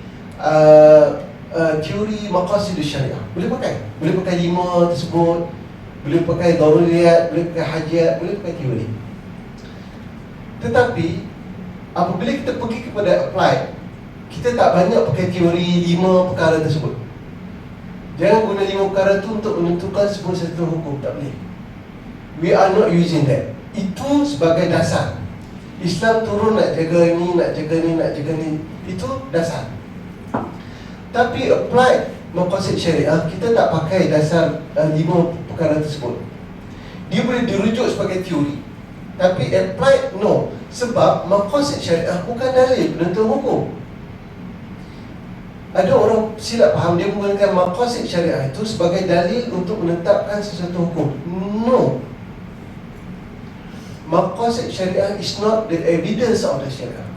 teori maqasid syariah. Boleh pakai 5 tersebut, boleh pakai daruriyat, boleh pakai hajat, boleh pakai teori. Tetapi apabila kita pergi kepada apply, kita tak banyak pakai teori 5 perkara tersebut. Jangan guna 5 perkara tu untuk menentukan sebuah satu hukum, tak boleh. We are not using that. Itu sebagai dasar. Islam turun nak jaga ni, nak jaga ni, nak jaga ni. Itu dasar. Tapi apply maqasid syariah, kita tak pakai dasar 5 perkara tersebut. Dia boleh dirujuk sebagai teori, tapi apply no. Sebab maqasid syariah bukan dalil penentu hukum. Ada orang silap faham, dia menggunakan maqasid syariah itu sebagai dalil untuk menetapkan sesuatu hukum. No. Maqasid syariah is not the evidence of the syariah.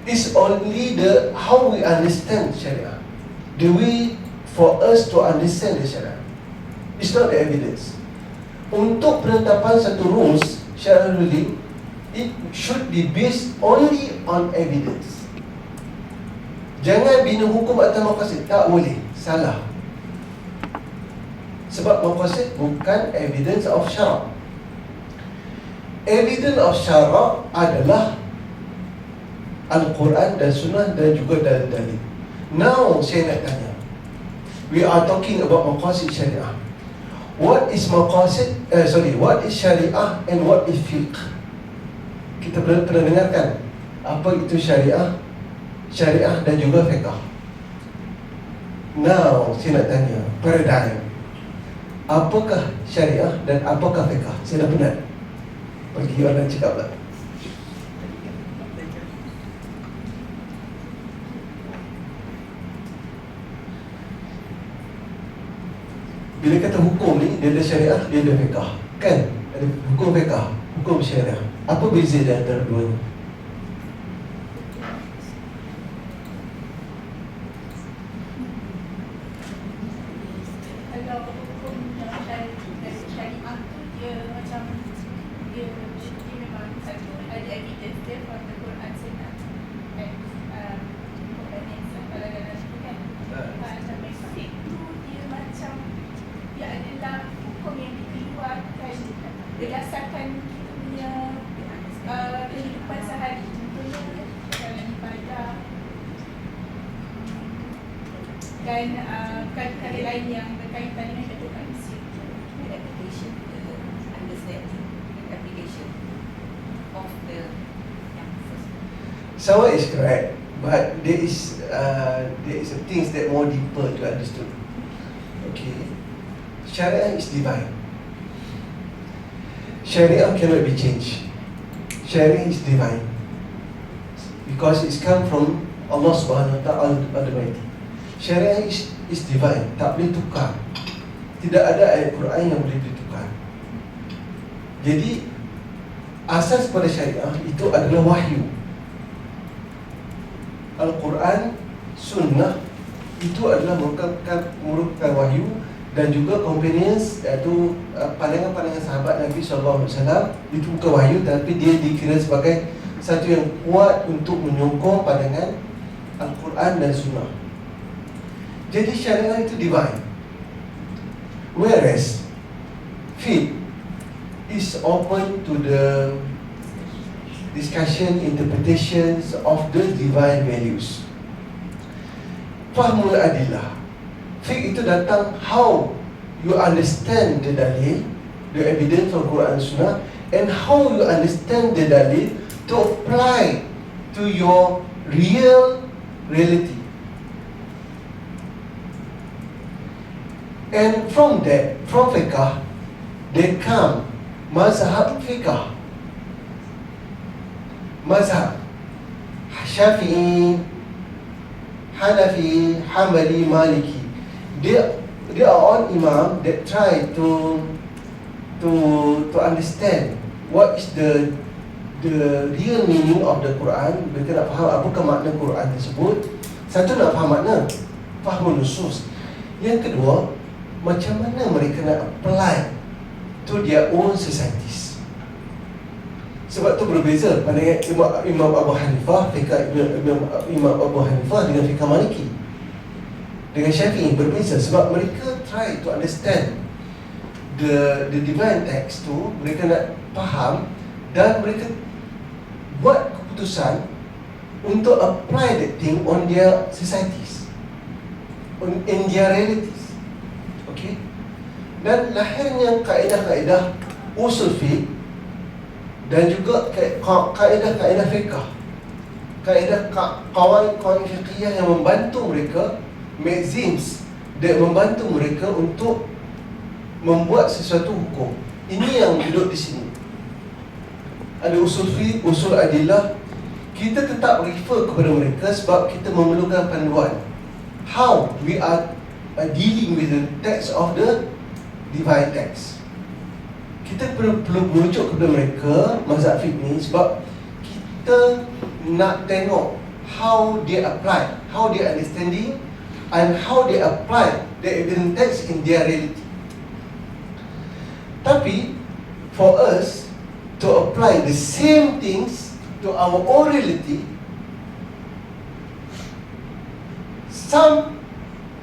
It's only the how we understand syariah, the way for us to understand the syariah. It's not the evidence. Untuk penetapan satu rules syariah ruling, it should be based only on evidence. Jangan bina hukum atas maqasid, tak boleh, salah. Sebab maqasid bukan evidence of syara'. Evidence of syara' adalah Al-Quran dan Sunnah dan juga dalil-dalil. Now saya nak tanya, we are talking about maqasid syariah. What is maqasid? What is syariah and what is fiqh? Kita pernah dengarkan apa itu syariah, syariah dan juga fiqh. Now saya nak tanya, paradigm. Apakah syariah dan apakah fiqh? Saya dah penat. Bagi orang cakap lah. Bila kata hukum ni, dia ada syariah, dia ada fiqh. Kan? Ada hukum fiqh, hukum syariah. Apa beza di antara duanya? Kalau hukum syariah tu dia macam dia memang satu ada evidence dia from the Quran Sunnah dan companions kalau tu kan. Macam fiqh tu dia macam dia adalah hukum yang dikeluarkan berdasarkan kita punya kehidupan sehari. Contohnya dalam ibadah dan perkara lain yang berkaitan dengan hidup manusia. Application, understanding, application of the first. Sawa is correct, but there is a things that more deeper to understood. Okay, syariah is divine. Syariah cannot be changed. Syariah is divine because it's come from Allah Subhanahu Wa Taala Almighty. Syariah is divine, tak boleh tukar. Tidak ada ayat Quran yang boleh ditukar. Jadi asas pada syariah itu adalah wahyu. Al-Quran, Sunnah itu adalah merupakan wahyu dan juga companions, iaitu pandangan-pandangan sahabat Nabi SAW itu bukan wahyu, tapi dia dikira sebagai satu yang kuat untuk menyokong pandangan Al-Quran dan Sunnah. Jadi syariah itu divine, whereas faith is open to the discussion, interpretations of the divine values. Fahmul adillah, Fiqh itu datang how you understand the dalil, the evidence from Quran and Sunnah, and how you understand the dalil to apply to your real reality. And from that, from fiqh, they come mazhab fiqh. Mazhab Syafi'i, Hanafi, Hanbali, Maliki. They are all imam that try to understand what is the real meaning of the Quran. Mereka nak faham apakah makna Quran tersebut. Satu, nak faham makna, faham nusus. Yang kedua, macam mana mereka nak apply to their own societies. Sebab tu berbeza pandangan Imam Abu Hanifah, fiqh Imam Abu Hanifah dengan fiqh Maliki. Dengan Syafi'i berbeza sebab mereka try to understand the divine text tu, mereka nak faham dan mereka buat keputusan untuk apply that thing on their societies, in their realities. Okay? Dan lahirnya kaedah-kaedah usul fiqh dan juga kaedah-kaedah fiqh, kaedah kawan-kawan fiqhiyah yang membantu mereka, maxims dan membantu mereka untuk membuat sesuatu hukum. Ini yang duduk di sini. Ada usul fiqh, usul adillah. Kita tetap refer kepada mereka sebab kita memerlukan panduan how we are dealing with the text of the divine text. Kita perlu merujuk kepada mereka mazhab fiqh ni sebab kita nak tengok how they apply, how they understanding and how they apply the evidence text in their reality. Tapi for us to apply the same things to our own reality, some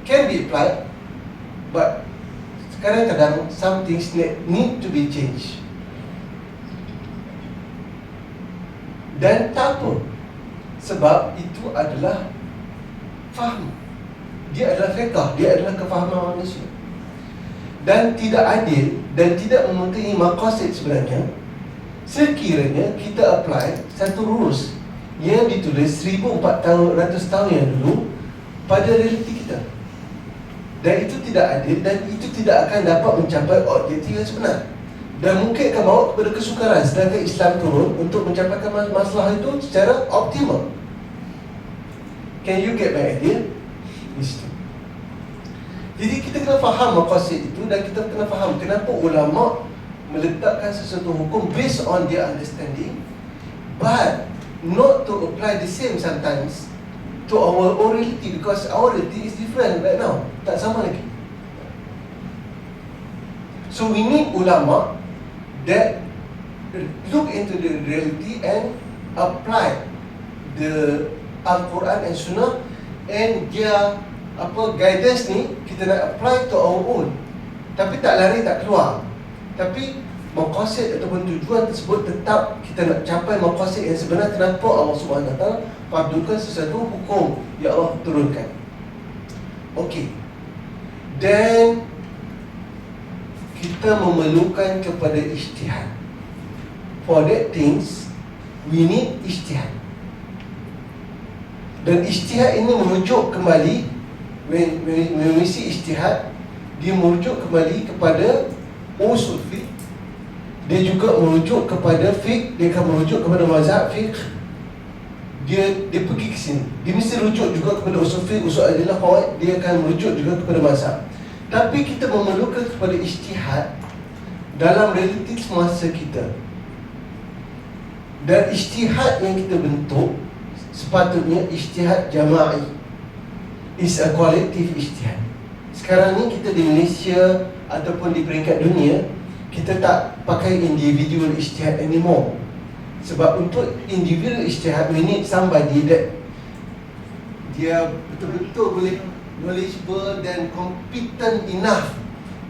can be applied, but kadang-kadang some things need to be changed. Dan tak apa, sebab itu adalah faham. Dia adalah fiqh, dia adalah kefahaman manusia. Dan tidak adil dan tidak mempunyai maqasid sebenarnya sekiranya kita apply satu rules yang ditulis 1400 tahun yang dulu pada realiti kita. Dan itu tidak adil dan itu tidak akan dapat mencapai objektif yang sebenar. Dan mungkin akan bawa kepada kesukaran sedangkan Islam turun untuk mencapaikan masalah itu secara optimal. Can you get my idea? Jadi kita kena faham maqasid itu dan kita kena faham kenapa ulama meletakkan sesuatu hukum based on their understanding, but not to apply the same sometimes to our own reality, because our reality is different right now. Tak sama lagi. So we need ulama that look into the reality and apply the Al-Quran and Sunnah, and dia guidance ni kita nak apply to our own. Tapi tak lari, tak keluar. Tapi maqasid ataupun tujuan tersebut tetap kita nak capai maqasid yang sebenar. Kenapa Allah Subhanahu Wa Taala fardukan sesuatu hukum yang Allah turunkan. Okey. Dan kita memerlukan kepada ijtihad. For that things we need ijtihad. Dan ijtihad ini merujuk kembali, when we see ijtihad, dia merujuk kembali kepada usul fiqh. Dia juga merujuk kepada fiqh, dia akan merujuk kepada mazhab fiqh. Dia pergi ke sini. Dia mesti rujuk juga kepada usul fiqh, usul adillah, qawaid. Dia akan merujuk juga kepada mazhab. Tapi kita memerlukan kepada ijtihad dalam realiti semasa kita. Dan ijtihad yang kita bentuk sepatutnya ijtihad jama'i. Is a collective ijtihad. Sekarang ni kita di Malaysia ataupun di peringkat dunia, kita tak pakai individual ijtihad anymore. Sebab untuk individual ijtihad, we need somebody that dia betul-betul boleh knowledgeable dan competent enough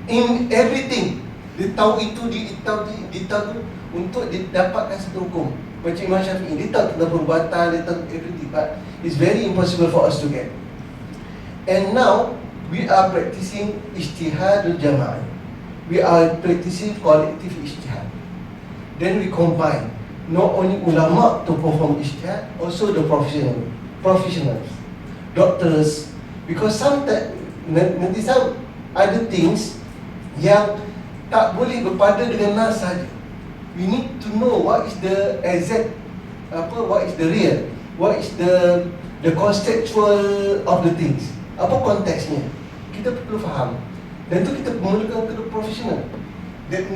in everything. Dia tahu itu, dia tahu untuk didapatkan satu hukum. Macam Imam Syafi'i, dia tahu tentang perubatan, dia tahu everything, but it's very impossible for us to get. And now we are practicing ijtihadul jama'i. We are practicing collective ijtihad. Then we combine not only ulama to perform ijtihad, also the professionals, doctors, because sometimes nanti some other things yang tak boleh berpada dengan nas saja. We need to know what is the exact what is the real, what is the conceptual of the things. Apa konteksnya? Kita perlu faham. Dan tu kita memerlukan kedua profesional that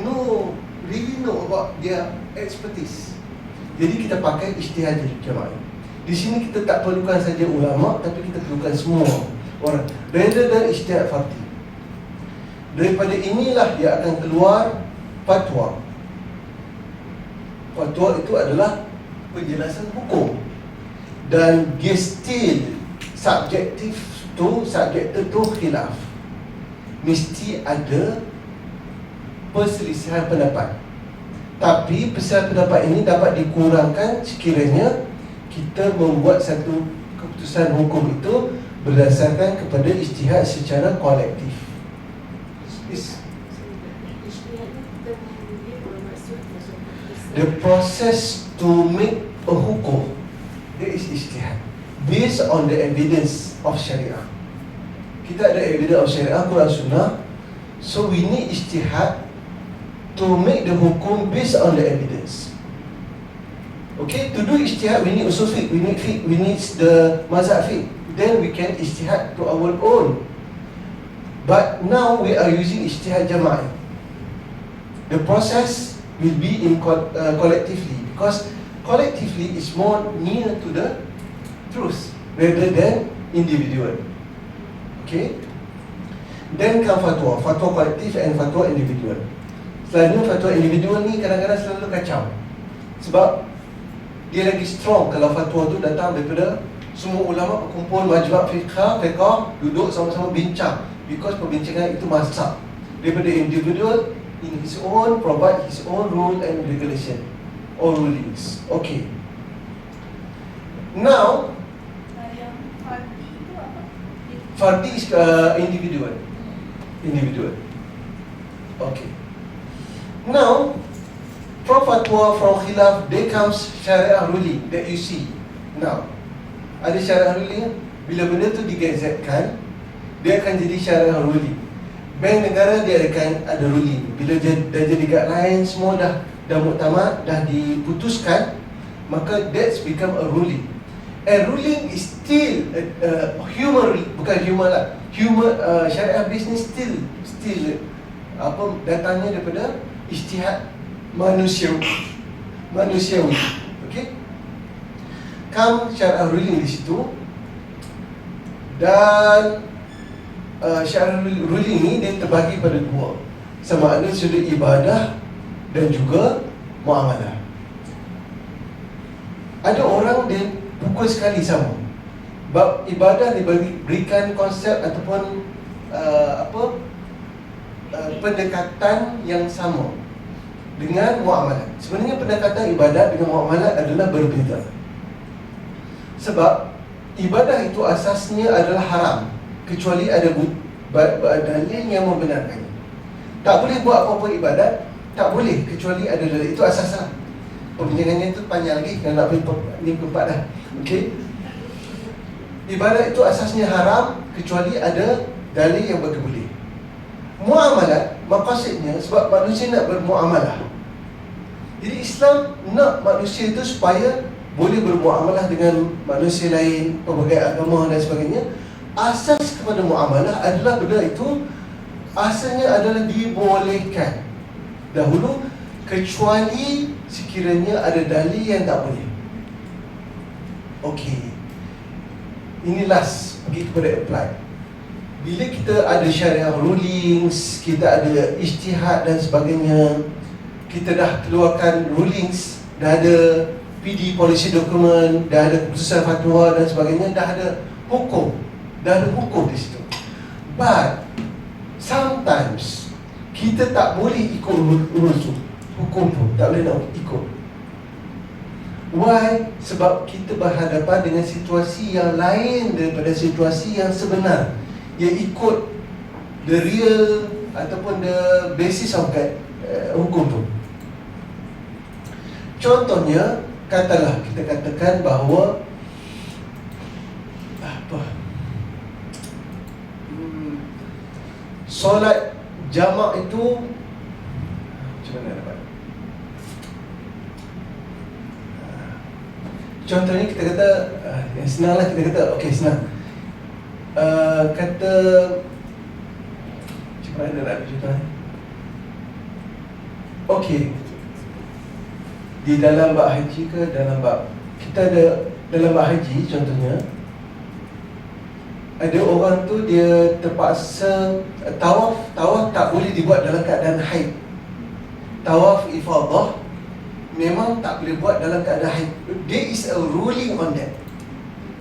really know about their expertise. Jadi kita pakai ijtihad jama'i. Di sini kita tak perlukan saja ulama, tapi kita perlukan semua orang. Rather than ijtihad fardhi. Daripada inilah dia akan keluar fatwa. Fatwa itu adalah penjelasan hukum. Dan dia still subjected to khilaf. Mesti ada perselisihan pendapat. Tapi perselisihan pendapat ini dapat dikurangkan sekiranya kita membuat satu keputusan hukum itu berdasarkan kepada ijtihad secara kolektif. The process to make a hukum, that is ijtihad, based on the evidence of syariah. Kita ada evidence of syariah, Quran Sunnah. So we need ijtihad to make the hukum based on the evidence. Okay, to do ijtihad we need usul fiqh, we need the mazhab fiqh. Then we can ijtihad to our own. But now we are using ijtihad jama'i. The process will be in collectively, because collectively is more near to the truth rather than individual. Okay. Then come fatwa kolektif and fatwa individual. Selalunya fatwa individual ni kadang-kadang selalu kacau. Sebab dia lagi strong kalau fatwa tu datang daripada semua ulama berkumpul majma' fiqh duduk sama-sama bincang, because perbincangan itu mazhab. Daripada individual in his own provide his own rule and regulation or rulings. Okay. Now Yang fardhi itu apa? fardhi is individual. Okay. Now from fatwa, from khilaf, there comes syariah ruling that you see. Now ada syariah ruling. Bila benda tu digazetkan, dia akan jadi syariah ruling. Bank negara dia akan ada ruling. Bila dia dah jadi guideline, semua dah muktamad, dah diputuskan, maka that's become a ruling. And ruling is still human, bukan human lah. Syariah business still datangnya daripada ijtihad manusiawi. Okay. Come syariah ruling di situ. Dan syariah ruling ni dia terbagi pada dua, sama ada sudut ibadah dan juga muamalah. Ada orang dia pukul sekali sama. Bab ibadah diberikan konsep ataupun pendekatan yang sama dengan muamalah. Sebenarnya pendekatan ibadat dengan muamalah adalah berbeza. Sebab ibadah itu asasnya adalah haram kecuali ada dalil yang membenarkannya. Tak boleh buat apa-apa ibadat, tak boleh kecuali ada dalil. Itu asasnya. Perbincangannya itu panjang lagi, kalau nak ni keempat dah. Okey. Ibadat itu asasnya haram kecuali ada dalil yang bagi boleh. Muamalah maqasidnya sebab manusia nak bermuamalah. Jadi Islam nak manusia itu supaya boleh bermuamalah dengan manusia lain, pelbagai agama dan sebagainya. Asas kepada muamalah adalah benda itu asalnya adalah dibolehkan dahulu, kecuali sekiranya ada dalil yang tak boleh. Okey. Ini last, pergi kepada apply. Bila kita ada syariah rulings, kita ada ijtihad dan sebagainya, kita dah keluarkan rulings, dah ada PD policy document, dah ada keputusan fatwa dan sebagainya, dah ada hukum di situ. But sometimes kita tak boleh ikut rules hukum tu, tak boleh nak ikut. Why? Sebab kita berhadapan dengan situasi yang lain daripada situasi yang sebenar. dia ikut the real ataupun the basis of hukum tu. Contohnya, katalah kita katakan bahawa solat jamak itu macam mana dapat? Contohnya kita kata yang senang lah, kita kata okey senang. Kata macam mana nak contoh? Okey, di dalam bab haji ke dalam bab kita ada dalam bab haji contohnya, ada orang tu dia terpaksa tawaf tak boleh dibuat dalam keadaan haid. Tawaf ifadah memang tak boleh buat dalam keadaan haid. There is a ruling on that.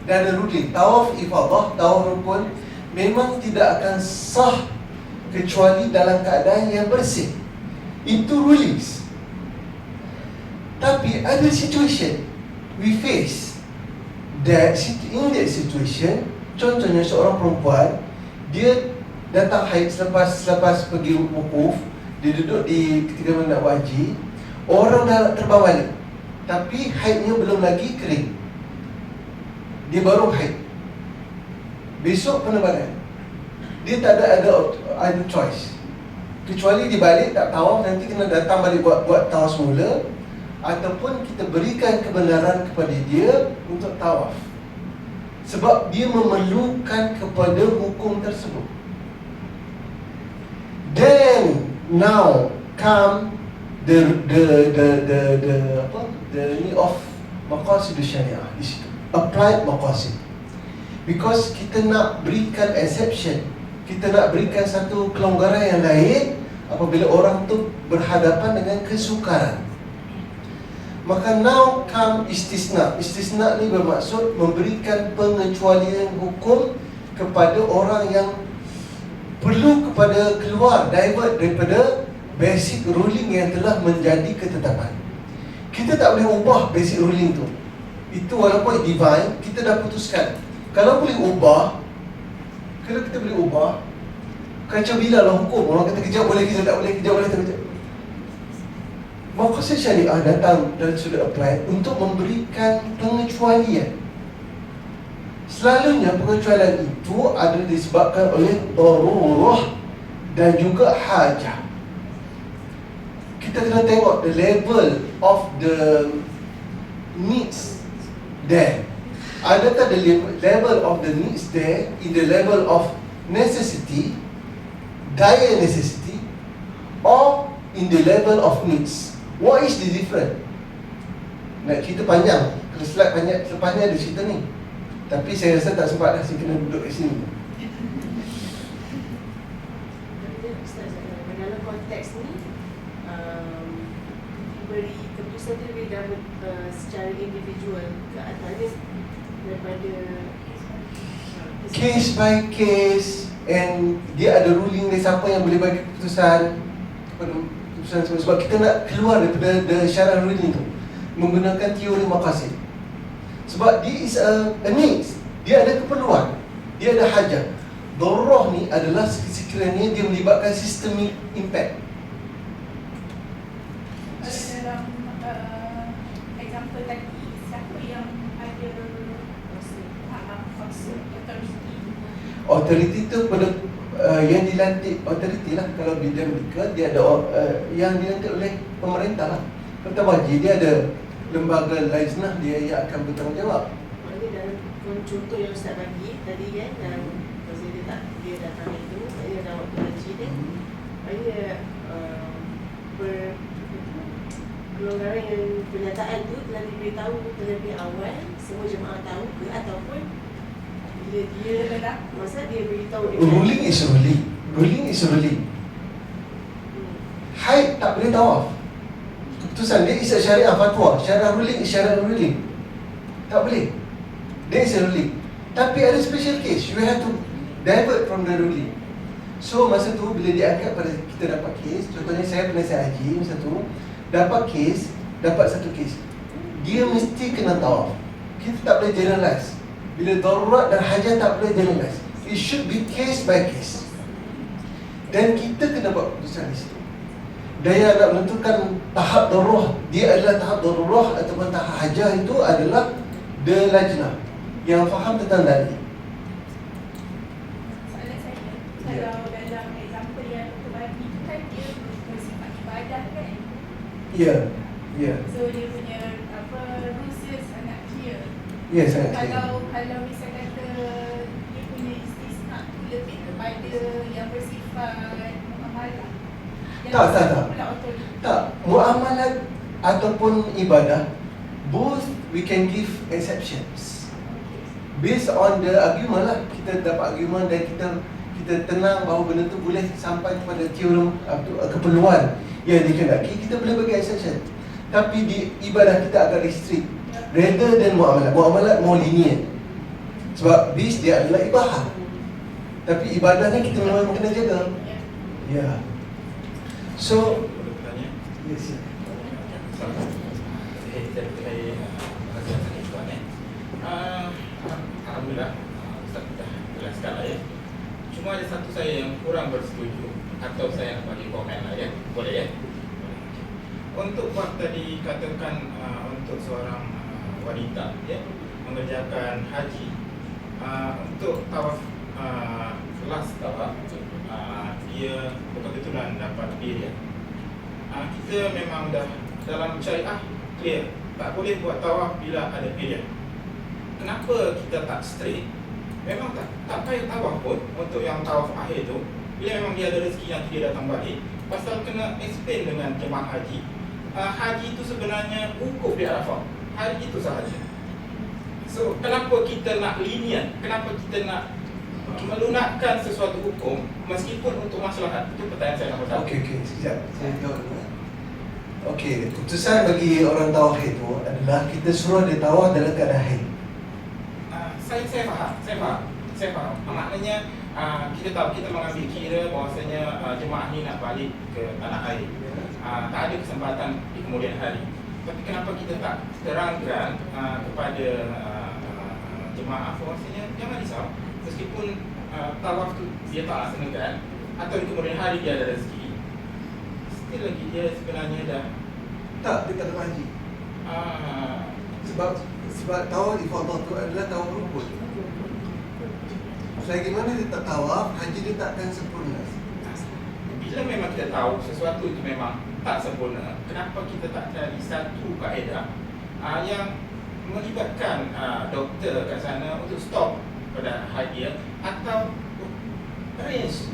Dan ada ruling tawaf ifadah, tawaf rukun memang tidak akan sah kecuali dalam keadaan yang bersih. Itu rulings. Tapi ada situation we face that in that situation, contohnya seorang perempuan dia datang haid selepas pergi wukuf, dia duduk di ketika nak haji, orang dah terbang balik tapi haidnya belum lagi kering, dia baru haid, besok penerbangan, dia tak ada choice kecuali dia balik tak tawaf, nanti kena datang balik buat tawaf semula, ataupun kita berikan kebenaran kepada dia untuk tawaf sebab dia memerlukan kepada hukum tersebut. Then now come the need of maqasid syariah di situ, applied maqasid, because kita nak berikan exception, kita nak berikan satu kelonggaran yang lain apabila orang tu berhadapan dengan kesukaran. Maka now come istisna. Istisna ni bermaksud memberikan pengecualian hukum kepada orang yang perlu kepada keluar, divert daripada basic ruling yang telah menjadi ketetapan. Kita tak boleh ubah basic ruling tu. Itu walaupun divine, kita dah putuskan. Kalau boleh ubah, kalau kita boleh ubah, kacau bila lah hukum. Orang kata kejap boleh, kejap tak boleh, kejap boleh, tak kejap. Maqasid syariah datang dan sudah apply untuk memberikan pengecualian. Selalunya pengecualian itu ada disebabkan oleh darurah dan juga hajah. Kita kena tengok the level of the needs there. Adakah the level of the needs there in the level of necessity, dire necessity, or in the level of needs? What is the difference? Nak cerita panjang, kalau slide banyak, selepasnya ada cerita ni. Tapi saya rasa tak sempat dah, saya kena duduk kat sini. Ustaz, dalam konteks ni beri keputusan tu lebih dapat secara individual ke atas daripada Case by case, and dia ada ruling dia siapa yang boleh bagi keputusan sebab kita nak keluar daripada syarah ruling tu menggunakan teori maqasid. Sebab dia is a needs, dia ada keperluan, dia ada hajat. Darurah ni adalah sekiranya dia melibatkan systemic impact. Dalam example tadi, siapa yang ada Authority tu pada yang dilantik authority lah. Kalau bidang mereka dia ada yang dilantik oleh pemerintah lah. Pertama haji dia ada lembaga lajnah dia yang akan bertanggungjawab. Maknanya dalam contoh yang Ustaz bagi tadi kan, dan masa dia datang itu, dia dah waktu haji dia, maknanya kelonggaran yang pernyataan tu telah diberitahu terlebih awal, semua jemaah tahu ke, ataupun bila dia masa dia beritahu Ruling is ruling. Ruling is ruling. Haid tak boleh tawaf. Keputusan dia is a syariah fatwa. Syariah ruling is syariah ruling. Tak boleh. Dia is a ruling. Tapi ada special case, you have to divert from the ruling. So masa tu bila diangkat pada kita dapat case, contohnya saya penasihat haji masa tu dapat case, dapat satu case, dia mesti kena tawaf. Kita tak boleh generalize. Bila darurat dan hajat tak boleh generalize. It should be case by case. Dan kita kena buat keputusan di situ. Dan yang nak menentukan tahap darurat, dia adalah tahap darurat ataupun tahap hajah, itu adalah the lajnah yang faham tentang dalil. Soalan saya, Ya. kalau dalam example yang Dr. bagi tu kan dia bersifat ibadah kan? Ya, ya, So dia punya rules dia sangat clear. ya, sangat clear. Kalau misal kata dia punya istisna tu lebih kepada yang bersifat muamalah. Tak. Pula otoriti. Tak, muamalat ataupun ibadah, both we can give exceptions based on the argument lah. Kita dapat argument dan kita tenang bahawa benda tu boleh sampai kepada teorem keperluan yang dikehendaki, kita boleh bagi exception. Tapi di ibadah kita agak restrict rather than muamalat. Muamalat more lenient sebab bis dia adalah ibadah. Tapi ibadahnya kita memang kena jaga. Ya. So, Boleh bertanya? yes, ya. Alhamdulillah, Ustaz dah jelaskan lah ya. Cuma ada satu saya yang kurang bersetuju, atau saya nak bagi komen lah ya. Boleh ya? Untuk buat tadi katakan untuk seorang wanita ya, mengerjakan haji, untuk tawaf last tawaf, dia betul-betulan dapat period. Kita memang dah dalam syariah clear, tak boleh buat tawaf bila ada period. Kenapa kita tak straight? Memang tak payah tawaf pun untuk yang tawaf akhir tu. Bila memang dia ada rezeki yang dia datang balik, pasal kena explain dengan jemaah haji. Haji itu sebenarnya wukuf di Arafah, hari itu sahaja. So kenapa kita nak lenient? Kenapa kita nak melunakkan sesuatu hukum meskipun untuk maslahat? Itu pertanyaan saya nombor satu. Okey, sekejap. Saya jawab dulu. Okey, keputusan bagi orang tawaf itu adalah kita suruh dia tawaf dalam keadaan haid. Saya faham. Maknanya kita tahu, kita mengambil kira bahawasanya jemaah ni nak balik ke tanah air. Tak ada kesempatan di kemudian hari. Tapi kenapa kita tak terangkan kepada jemaah bahawasanya jangan risau, meskipun tawaf tu dia tak laksanakan atau di kemudian hari dia ada rezeki, still lagi dia sebenarnya dah Tak, dia tak ada haji. Sebab tawaf ifadah tu adalah tawaf rukun. Selagi mana dia tak tawaf, haji dia tak akan sempurna. bila memang kita tahu sesuatu itu memang tak sempurna, kenapa kita tak cari satu kaedah yang melibatkan doktor kat sana untuk stop pada haji atau arrange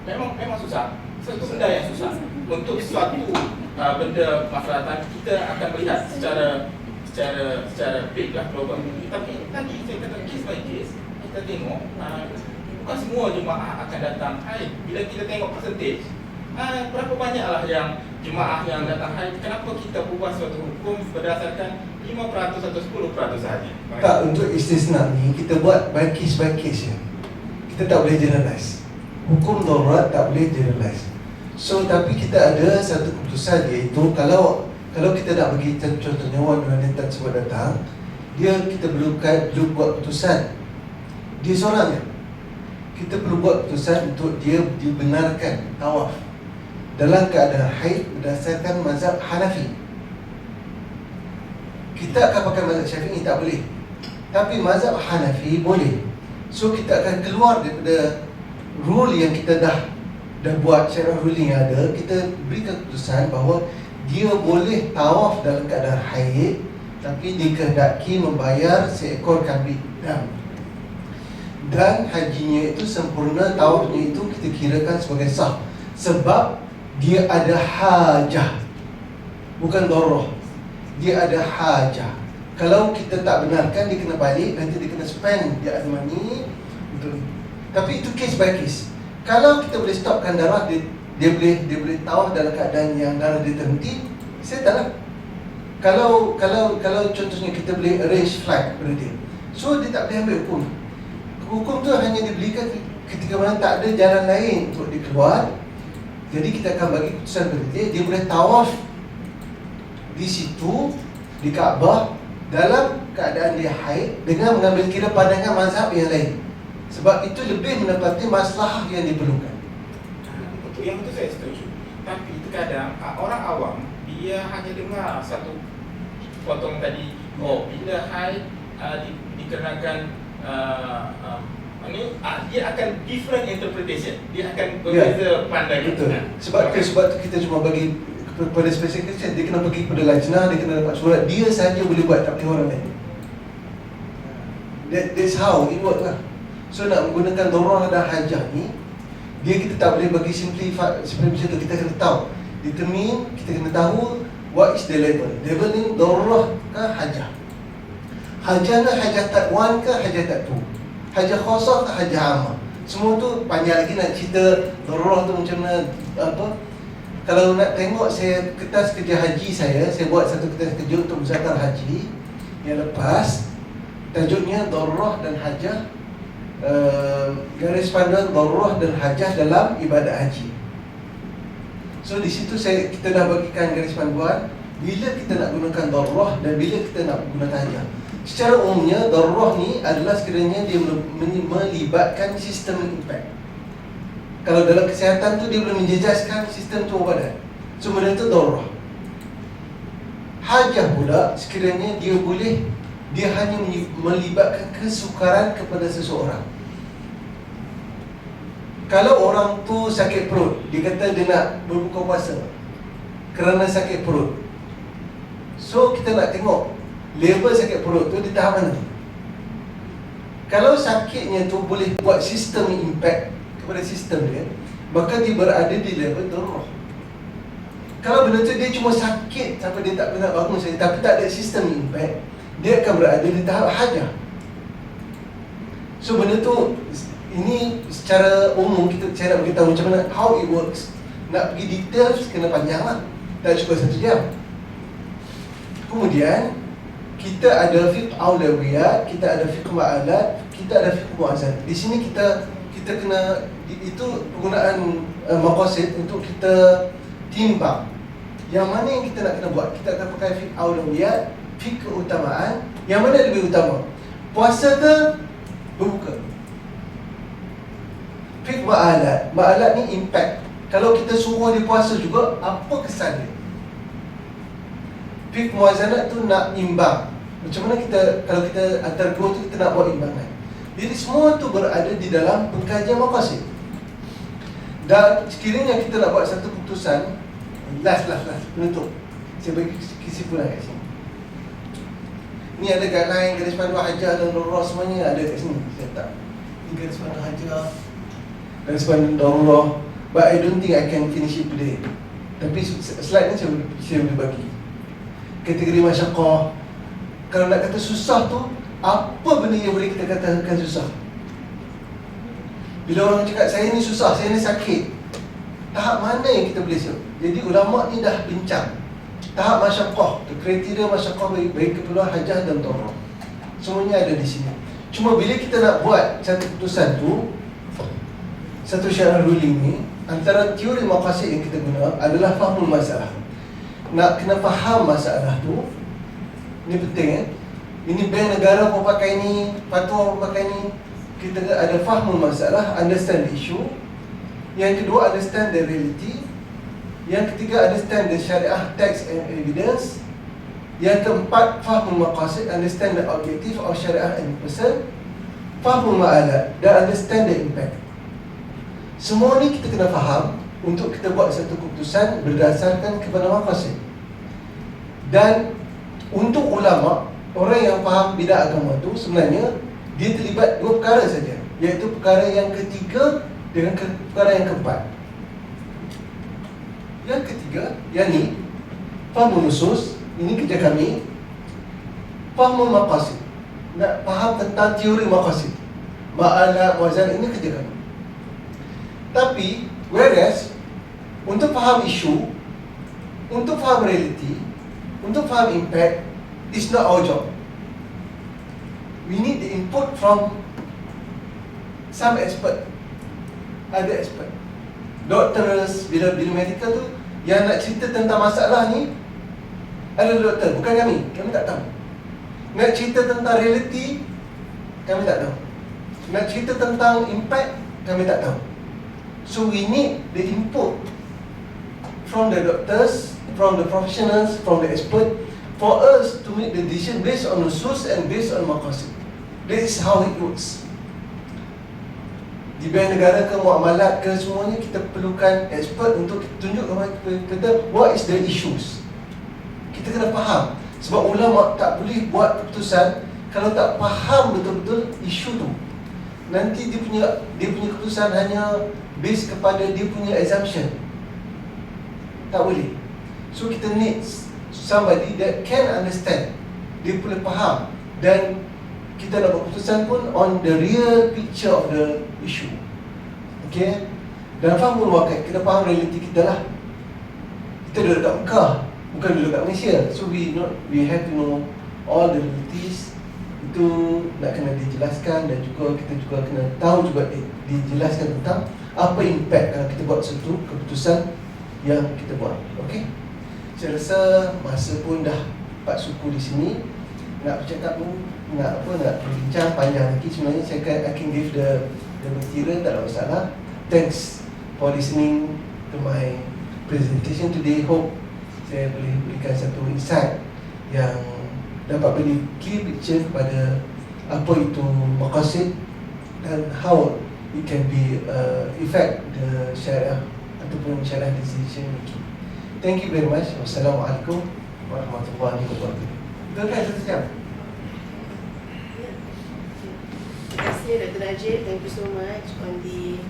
memang susah. Satu benda yang susah untuk suatu benda masalahatan kita akan melihat secara big lah, global. Tapi tadi saya kata case by case, kita tengok bukan semua jemaah akan datang haid. Bila kita tengok percentage, berapa banyaklah yang jemaah yang datang haid. Kenapa kita ubah suatu hukum berdasarkan 5% atau 10% sahaja? Tak, untuk istisna ni kita buat by case ya. Kita tak boleh generalize. Hukum darurat tak boleh generalize. So tapi kita ada satu keputusan, iaitu kalau kita nak bagi contohnya wanita tersebut datang, kita perlu buat keputusan dia seorang je. Kita perlu buat keputusan untuk dia dibenarkan tawaf dalam keadaan haid berdasarkan mazhab Hanafi. Kita akan pakai mazhab Syafi'i tak boleh, tapi mazhab Hanafi boleh. So kita akan keluar daripada rule yang kita dah buat, syariah ruling yang ada. Kita berikan keputusan bahawa dia boleh tawaf dalam keadaan haid, tapi dikehendaki membayar seekor kambing dan hajinya itu sempurna, tawafnya itu kita kirakan sebagai sah sebab dia ada hajah, bukan darurat. Dia ada hajah. Kalau kita tak benarkan, dia kena balik, nanti dia kena spend dia ada money untuk. Tapi itu case by case. Kalau kita boleh stopkan darah, dia boleh tawaf dalam keadaan yang darah dia terhenti, settle lah. Kalau contohnya kita boleh arrange flight kepada dia, so dia tak boleh ambil hukum. Hukum tu hanya diberikan ketika mana tak ada jalan lain untuk dia keluar. Jadi kita akan bagi keputusan kepada dia boleh tawaf di situ, di Kaabah, dalam keadaan dia haid, dengan mengambil kira pandangan mazhab yang lain. Sebab itu lebih menepati masalah yang diperlukan. Untuk yang itu saya setuju. Tapi terkadang orang awam dia hanya dengar satu potong tadi. Oh, bila haid dikenakan dia akan different interpretation. Dia akan berbeza pandangan. Betul. Sebab tu kita cuma bagi kepada special Christian, dia kena pergi kepada lajnah, dia kena dapat surat, dia saja boleh buat, tak boleh orang lain. That's how it work lah. So nak menggunakan darurah dan hajah ni, dia kita tak boleh bagi simplify seperti macam tu. Kita kena tahu, determine, kita kena tahu what is the level. Level ni darurah ke hajah. Hajah ni hajah type 1 ke hajah type 2, hajah khasah ke hajah ammah. Semua tu panjang lagi nak cerita darurah tu macam mana apa. Kalau nak tengok saya kertas kerja haji saya buat satu kertas kerja untuk muzakarah haji yang lepas, tajuknya darurah dan hajah, garis panduan darurah dan hajah dalam ibadat haji. So di situ kita dah bagikan garis panduan bila kita nak gunakan darurah dan bila kita nak gunakan hajah. Secara umumnya darurah ni adalah sekiranya dia melibatkan sistem impact. Kalau dalam kesihatan tu dia boleh menjejaskan sistem tubuh badan. So benda tu darurah. Hajah pula sekiranya dia hanya melibatkan kesukaran kepada seseorang. Kalau orang tu sakit perut, dia kata dia nak berbuka puasa kerana sakit perut. So kita nak tengok level sakit perut tu di tahap mana. Kalau sakitnya tu boleh buat sistem impact kepada sistem dia, maka dia berada di level darurah. Kalau benda tu dia cuma sakit sampai dia tak pernah bangun saja, tapi tak ada sistem impact, dia akan berada di tahap hajah. So benda tu, ini secara umum saya nak beritahu macam mana how it works. Nak pergi details kena panjang lah, tak cukup 1 jam. Kemudian kita ada fiqh aulawiyat, kita ada fiqh ma'alat, kita ada fiqh mu'azan. Di sini kita kena, itu penggunaan maqasid untuk kita timbang yang mana yang kita nak kena buat. Kita akan pakai fiqh aulawiyat, fiqh keutamaan, yang mana lebih utama, puasa ke berbuka. Fiqh ma'alat ni impact. Kalau kita suruh dia puasa juga, apa kesan dia? Fiqh muazanat tu nak imbang. Macam mana kalau kita antara dua tu kita nak buat imbangan. Jadi semua tu berada di dalam pengkajian maqasid. Dan sekiranya kita nak buat satu keputusan, last penutup, saya bagi kesimpulan kat sini. Ni ada guideline, garis panduan hajah dan darurah, semuanya ada kat sini. Saya tak garis panduan hajah, garis panduan darurah, but I don't think I can finish it today. Tapi slide ni saya boleh bagi. Kategori masyaqqah. Kalau nak kata susah tu, apa benda yang boleh kita katakan susah? Bila orang cakap saya ni susah, saya ni sakit, tahap mana yang kita boleh siap? Jadi ulama' ni dah bincang tahap masyaqqah, kriteria masyaqqah bagi keperluan hajah dan darurah. Semuanya ada di sini. Cuma bila kita nak buat satu keputusan tu, satu syarah ruling ni, antara teori maqasid yang kita guna adalah fahmul masalah. Nak kena faham masalah tu, ni penting Ini bank negara pun pakai ni, fatwa pun pakai ni. Kita ada fahmul masalah, understand the issue. Yang kedua, understand the reality. Yang ketiga, understand the syariah text and evidence. Yang keempat, fahmul maqasid, understand the objective of syariah and person. Fahmul ma'alat, dan understand the impact. Semua ni kita kena faham untuk kita buat satu keputusan berdasarkan kepada maqasid. Dan untuk ulama', orang yang faham bidang agama tu sebenarnya dia terlibat dua perkara saja, iaitu perkara yang ketiga dengan perkara yang keempat. Yang ketiga, yang ni fahmul nusus, ini kerja kami. Fahmul maqasid, nak faham tentang teori maqasid, ma'alat, muazan, ini kerja kami. Tapi whereas untuk faham isu, untuk faham reality, untuk faham impact, it's not our job. We need the input from some expert, other expert. Doctors, bila medical tu, yang nak cerita tentang masalah ni adalah doktor, bukan kami tak tahu. Nak cerita tentang reality, kami tak tahu. Nak cerita tentang impact, kami tak tahu. So we need the input from the doctors, from the professionals, from the expert, for us to make the decision based on nusus and based on maqasid. This is how it works. Di bidang negara ke muamalat ke, semuanya kita perlukan expert untuk tunjuk kepada kita what is the issues. Kita kena faham. Sebab ulama tak boleh buat keputusan kalau tak faham betul-betul isu tu. Nanti dia punya keputusan hanya based kepada dia punya assumption. Tak boleh. So kita need somebody that can understand. Dia boleh faham. Dan kita nak buat keputusan pun on the real picture of the issue. Okay. Dan faham pun wakil, kita faham realiti kita lah. Kita duduk kat Mekah, bukan duduk kat Malaysia. So we have to know all the realities. Itu nak kena dijelaskan, dan juga kita juga kena tahu juga dijelaskan tentang apa impact kalau kita buat satu keputusan yang kita buat. Okay. Saya rasa masa pun dah 4 suku di sini. Nak bercakap pun, nak berbincang panjang lagi. Sebenarnya I can give the material, tak ada masalah. Thanks for listening to my presentation today. Hope saya boleh berikan satu insight yang dapat beri clear picture kepada apa itu maqasid dan how it can be affect the syariah ataupun syariah decision making. Thank you very much. Wassalamualaikum warahmatullahi wabarakatuh. Betul kan satu jam? Terima kasih Dr. Najib. Thank you so much on the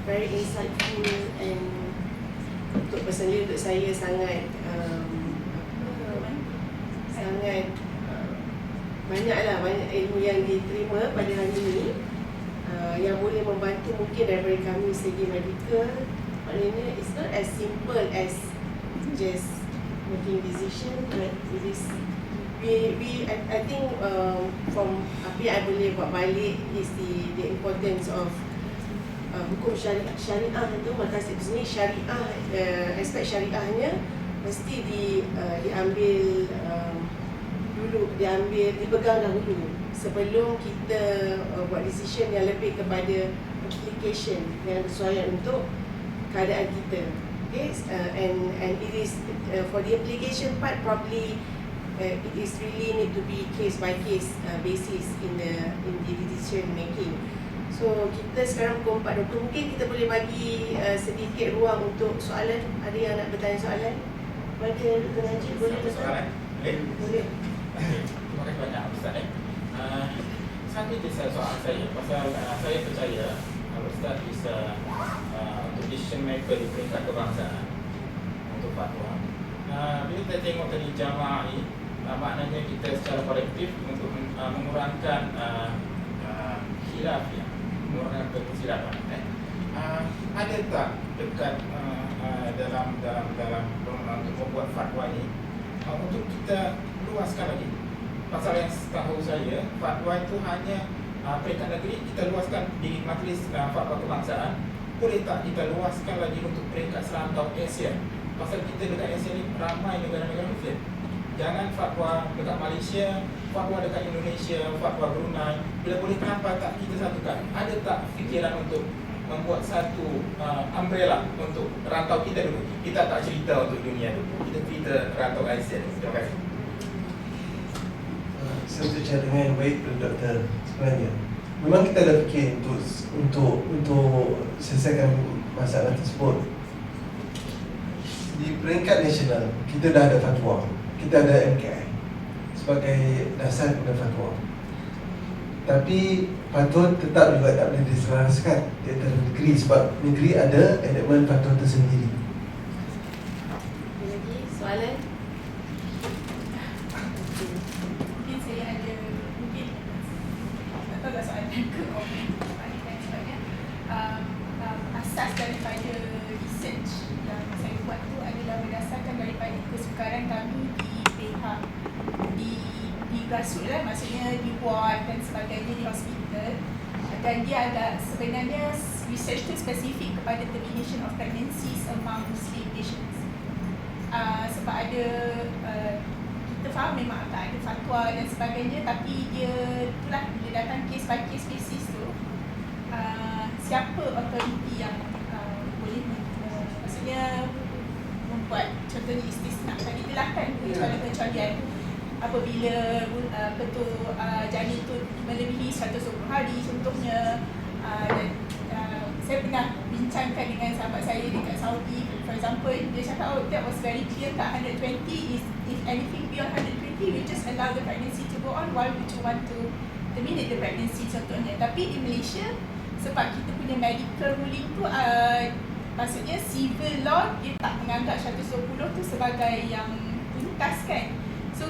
very insightful and personally untuk saya sangat banyak ilmu yang diterima pada hari ini yang boleh membantu mungkin daripada kami segi medical. Maknanya it's not as simple as just making decision, but it is I think from apa yang I boleh buat balik is the importance of hukum syariah itu. Maka di sini syariah, aspek syariahnya mesti diambil dulu, dipegang dahulu sebelum kita buat decision yang lebih kepada application yang sesuai untuk keadaan kita. Okay, and it is for the application part probably it is really need to be case by case basis in the decision making. So kita sekarang pukul 4.20, mungkin kita boleh bagi sedikit ruang untuk soalan. Ada yang nak bertanya soalan? Pada Dr. Najib, boleh bertanya? Boleh. Terima kasih banyak Ustaz. Satu je soalan saya, pasal saya percaya Ustaz bisa untuk decision maker di peringkat kebangsaan untuk fatwa. Bila kita tengok tadi jamaah ni, maknanya kita secara kolektif untuk mengurangkan khilaf, mengurangkan kesilapan. Ada tak dekat dalam untuk membuat fatwa ni untuk kita luaskan lagi? Pasal yang setahu saya, fatwa itu hanya peringkat negeri, kita luaskan di majlis fatwa kebangsaan. Boleh tak kita luaskan lagi untuk peringkat serantau Asia? Pasal kita dekat Asia ni ramai negara-negara Muslim. Jangan fatwa dekat Malaysia, fatwa dekat Indonesia, fatwa Brunei. Bila boleh, kenapa tak kita satukan? Ada tak fikiran untuk membuat satu umbrella untuk rantau kita dulu? Kita tak cerita untuk dunia dulu, kita cerita rantau Asia. Terima kasih. Saya bercakap dengan baik kepada doktor. Sebenarnya memang kita dah fikir untuk selesaikan masalah tersebut. Di peringkat nasional kita dah ada fatwa, kita ada MKI sebagai dasar kepada fatwa. Tapi fatwa tetap juga tak boleh diselaraskan di antara negeri, sebab negeri ada elemen fatwa tersendiri. Ada lagi soalan? Mungkin saya ada, mungkin tak tahu lah soalan ke komen sebabnya asas daripada research yang saya buat tu adalah berdasarkan daripada kesukaran kami di pihak di grassroots lah, maksudnya di ward dan sebagainya, di hospital. Dan dia agak sebenarnya research tu spesifik kepada termination of pregnancies among Muslim patients. Sebab ada kita faham memang tak ada fatwa dan sebagainya, tapi dia itulah, dia datang case by case basis tu siapa authority yang boleh maksudnya membuat contohnya istisna tadi itulah kan pengecualian apabila janin tu melebihi 120 hari contohnya. Dan saya pernah bincangkan dengan sahabat saya dekat Saudi, for example, dia cakap, oh, that was very clear kat 120 is if anything beyond 120 we just allow the pregnancy to go on, why would you want to terminate the pregnancy contohnya. Tapi di Malaysia sebab kita punya medical ruling tu maksudnya civil law dia tak menganggap 120 tu sebagai yang tuntas kan. So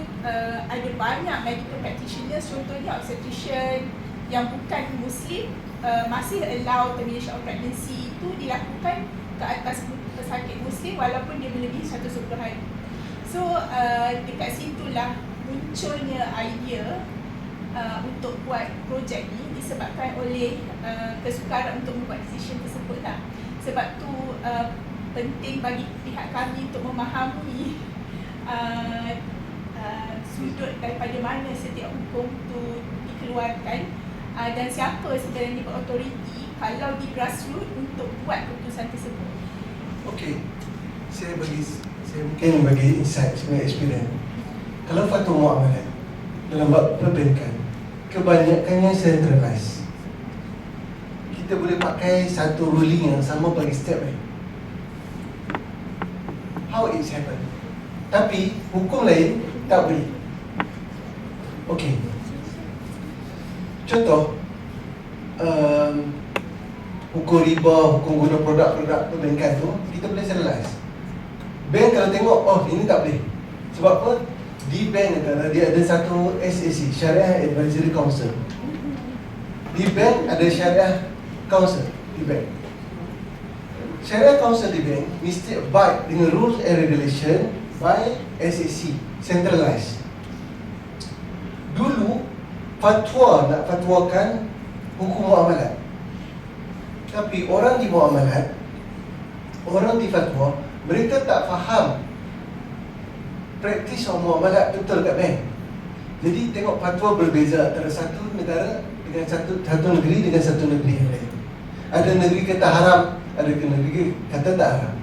ada banyak medical practitioners contohnya obstetrician yang bukan Muslim masih allow termination of pregnancy itu dilakukan ke atas pesakit Muslim walaupun dia melebihi 120 hari. So dekat situlah munculnya idea untuk buat projek ni disebabkan oleh kesukaran untuk membuat decision tersebut lah. Sebab tu penting bagi pihak kami untuk memahami sudut daripada mana setiap hukum tu dikeluarkan dan siapa sebenarnya berautoriti kalau di grassroots untuk buat keputusan tersebut. Okey, saya mungkin bagi insight sebagai experience. Kalau fatwa muamalat dalam bab perbankan kebanyakannya centralized. Kita boleh pakai satu ruling yang sama bagi setiap bank. How it's happen? Tapi hukum lain tak boleh. Okey. Contoh, hukum riba, hukum guna produk-produk perbankan tu kita boleh centralize. Bank kalau tengok, oh ini tak boleh. Sebab apa? Di bank negara dia ada satu SAC, Syariah Advisory Council. Di bank ada Syariah Council di bank. Syariah Council di bank mesti abide dengan rules and regulation by SAC, centralized. Dulu fatwa nak fatwakan hukum muamalat. Tapi orang di muamalat, orang di fatwa, mereka tak faham praktis muamalat betul kat bank. Jadi tengok fatwa berbeza antara satu negara dengan satu negeri dengan satu negeri yang lain. Ada negeri kata haram, ada negeri kata tak haram.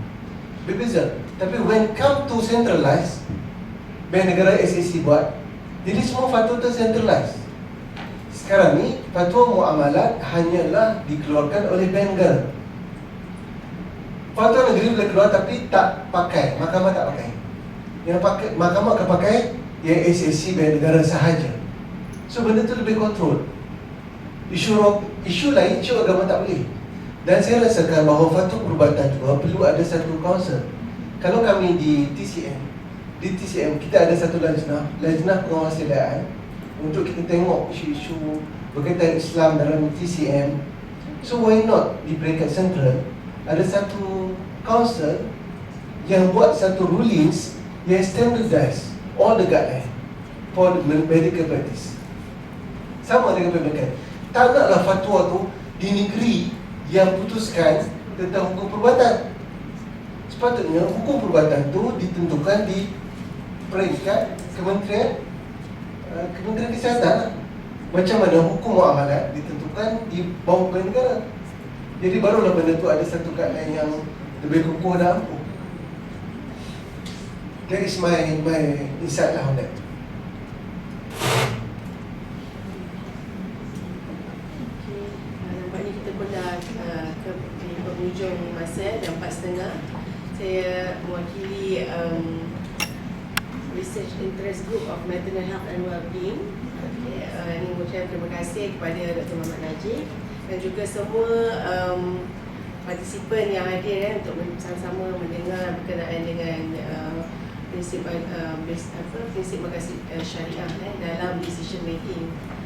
Berbeza. Tapi when come to centralized, bank negara SAC buat, jadi semua fatwa tu centralized. Sekarang ni fatwa muamalat hanyalah dikeluarkan oleh bank negara. Fatwa negeri boleh keluar tapi tak pakai, mahkamah tak pakai. Yang pakai mahkamah akan pakai yang SAC bank negara sahaja. So benda tu lebih kontrol. Isu lain, isu agama tak boleh. Dan saya rasakan bahawa fatwa perubatan juga perlu ada satu council. Kalau kami di TCM kita ada satu lajnah pengawas sedaan untuk kita tengok isu-isu berkaitan Islam dalam TCM. So why not di peringkat sentral ada satu council yang buat satu rulings yang standardized all the guidelines for the medical practice. Sama dengan perbankan. Tak naklah fatwa tu di negeri yang putuskan tentang hukum perubatan. Sepatutnya hukum perubatan tu ditentukan di peringkat Kementerian Kesihatan. Macam mana hukum muamalat ditentukan di bawah bank negara. Jadi barulah benda tu ada satu guideline yang lebih kukuh dan ampuh. That is my insight lah on that. Nampaknya kita pun dah ke penghujung masa dah 4.30. Saya mewakili Research Interest Group of Maternal Health and Wellbeing. Ini mengucapkan terima kasih kepada Dr. Muhammad Najib dan juga semua partisipan yang hadir untuk bersama-sama mendengar berkenaan dengan prinsip prinsip makasih syariah dalam decision making.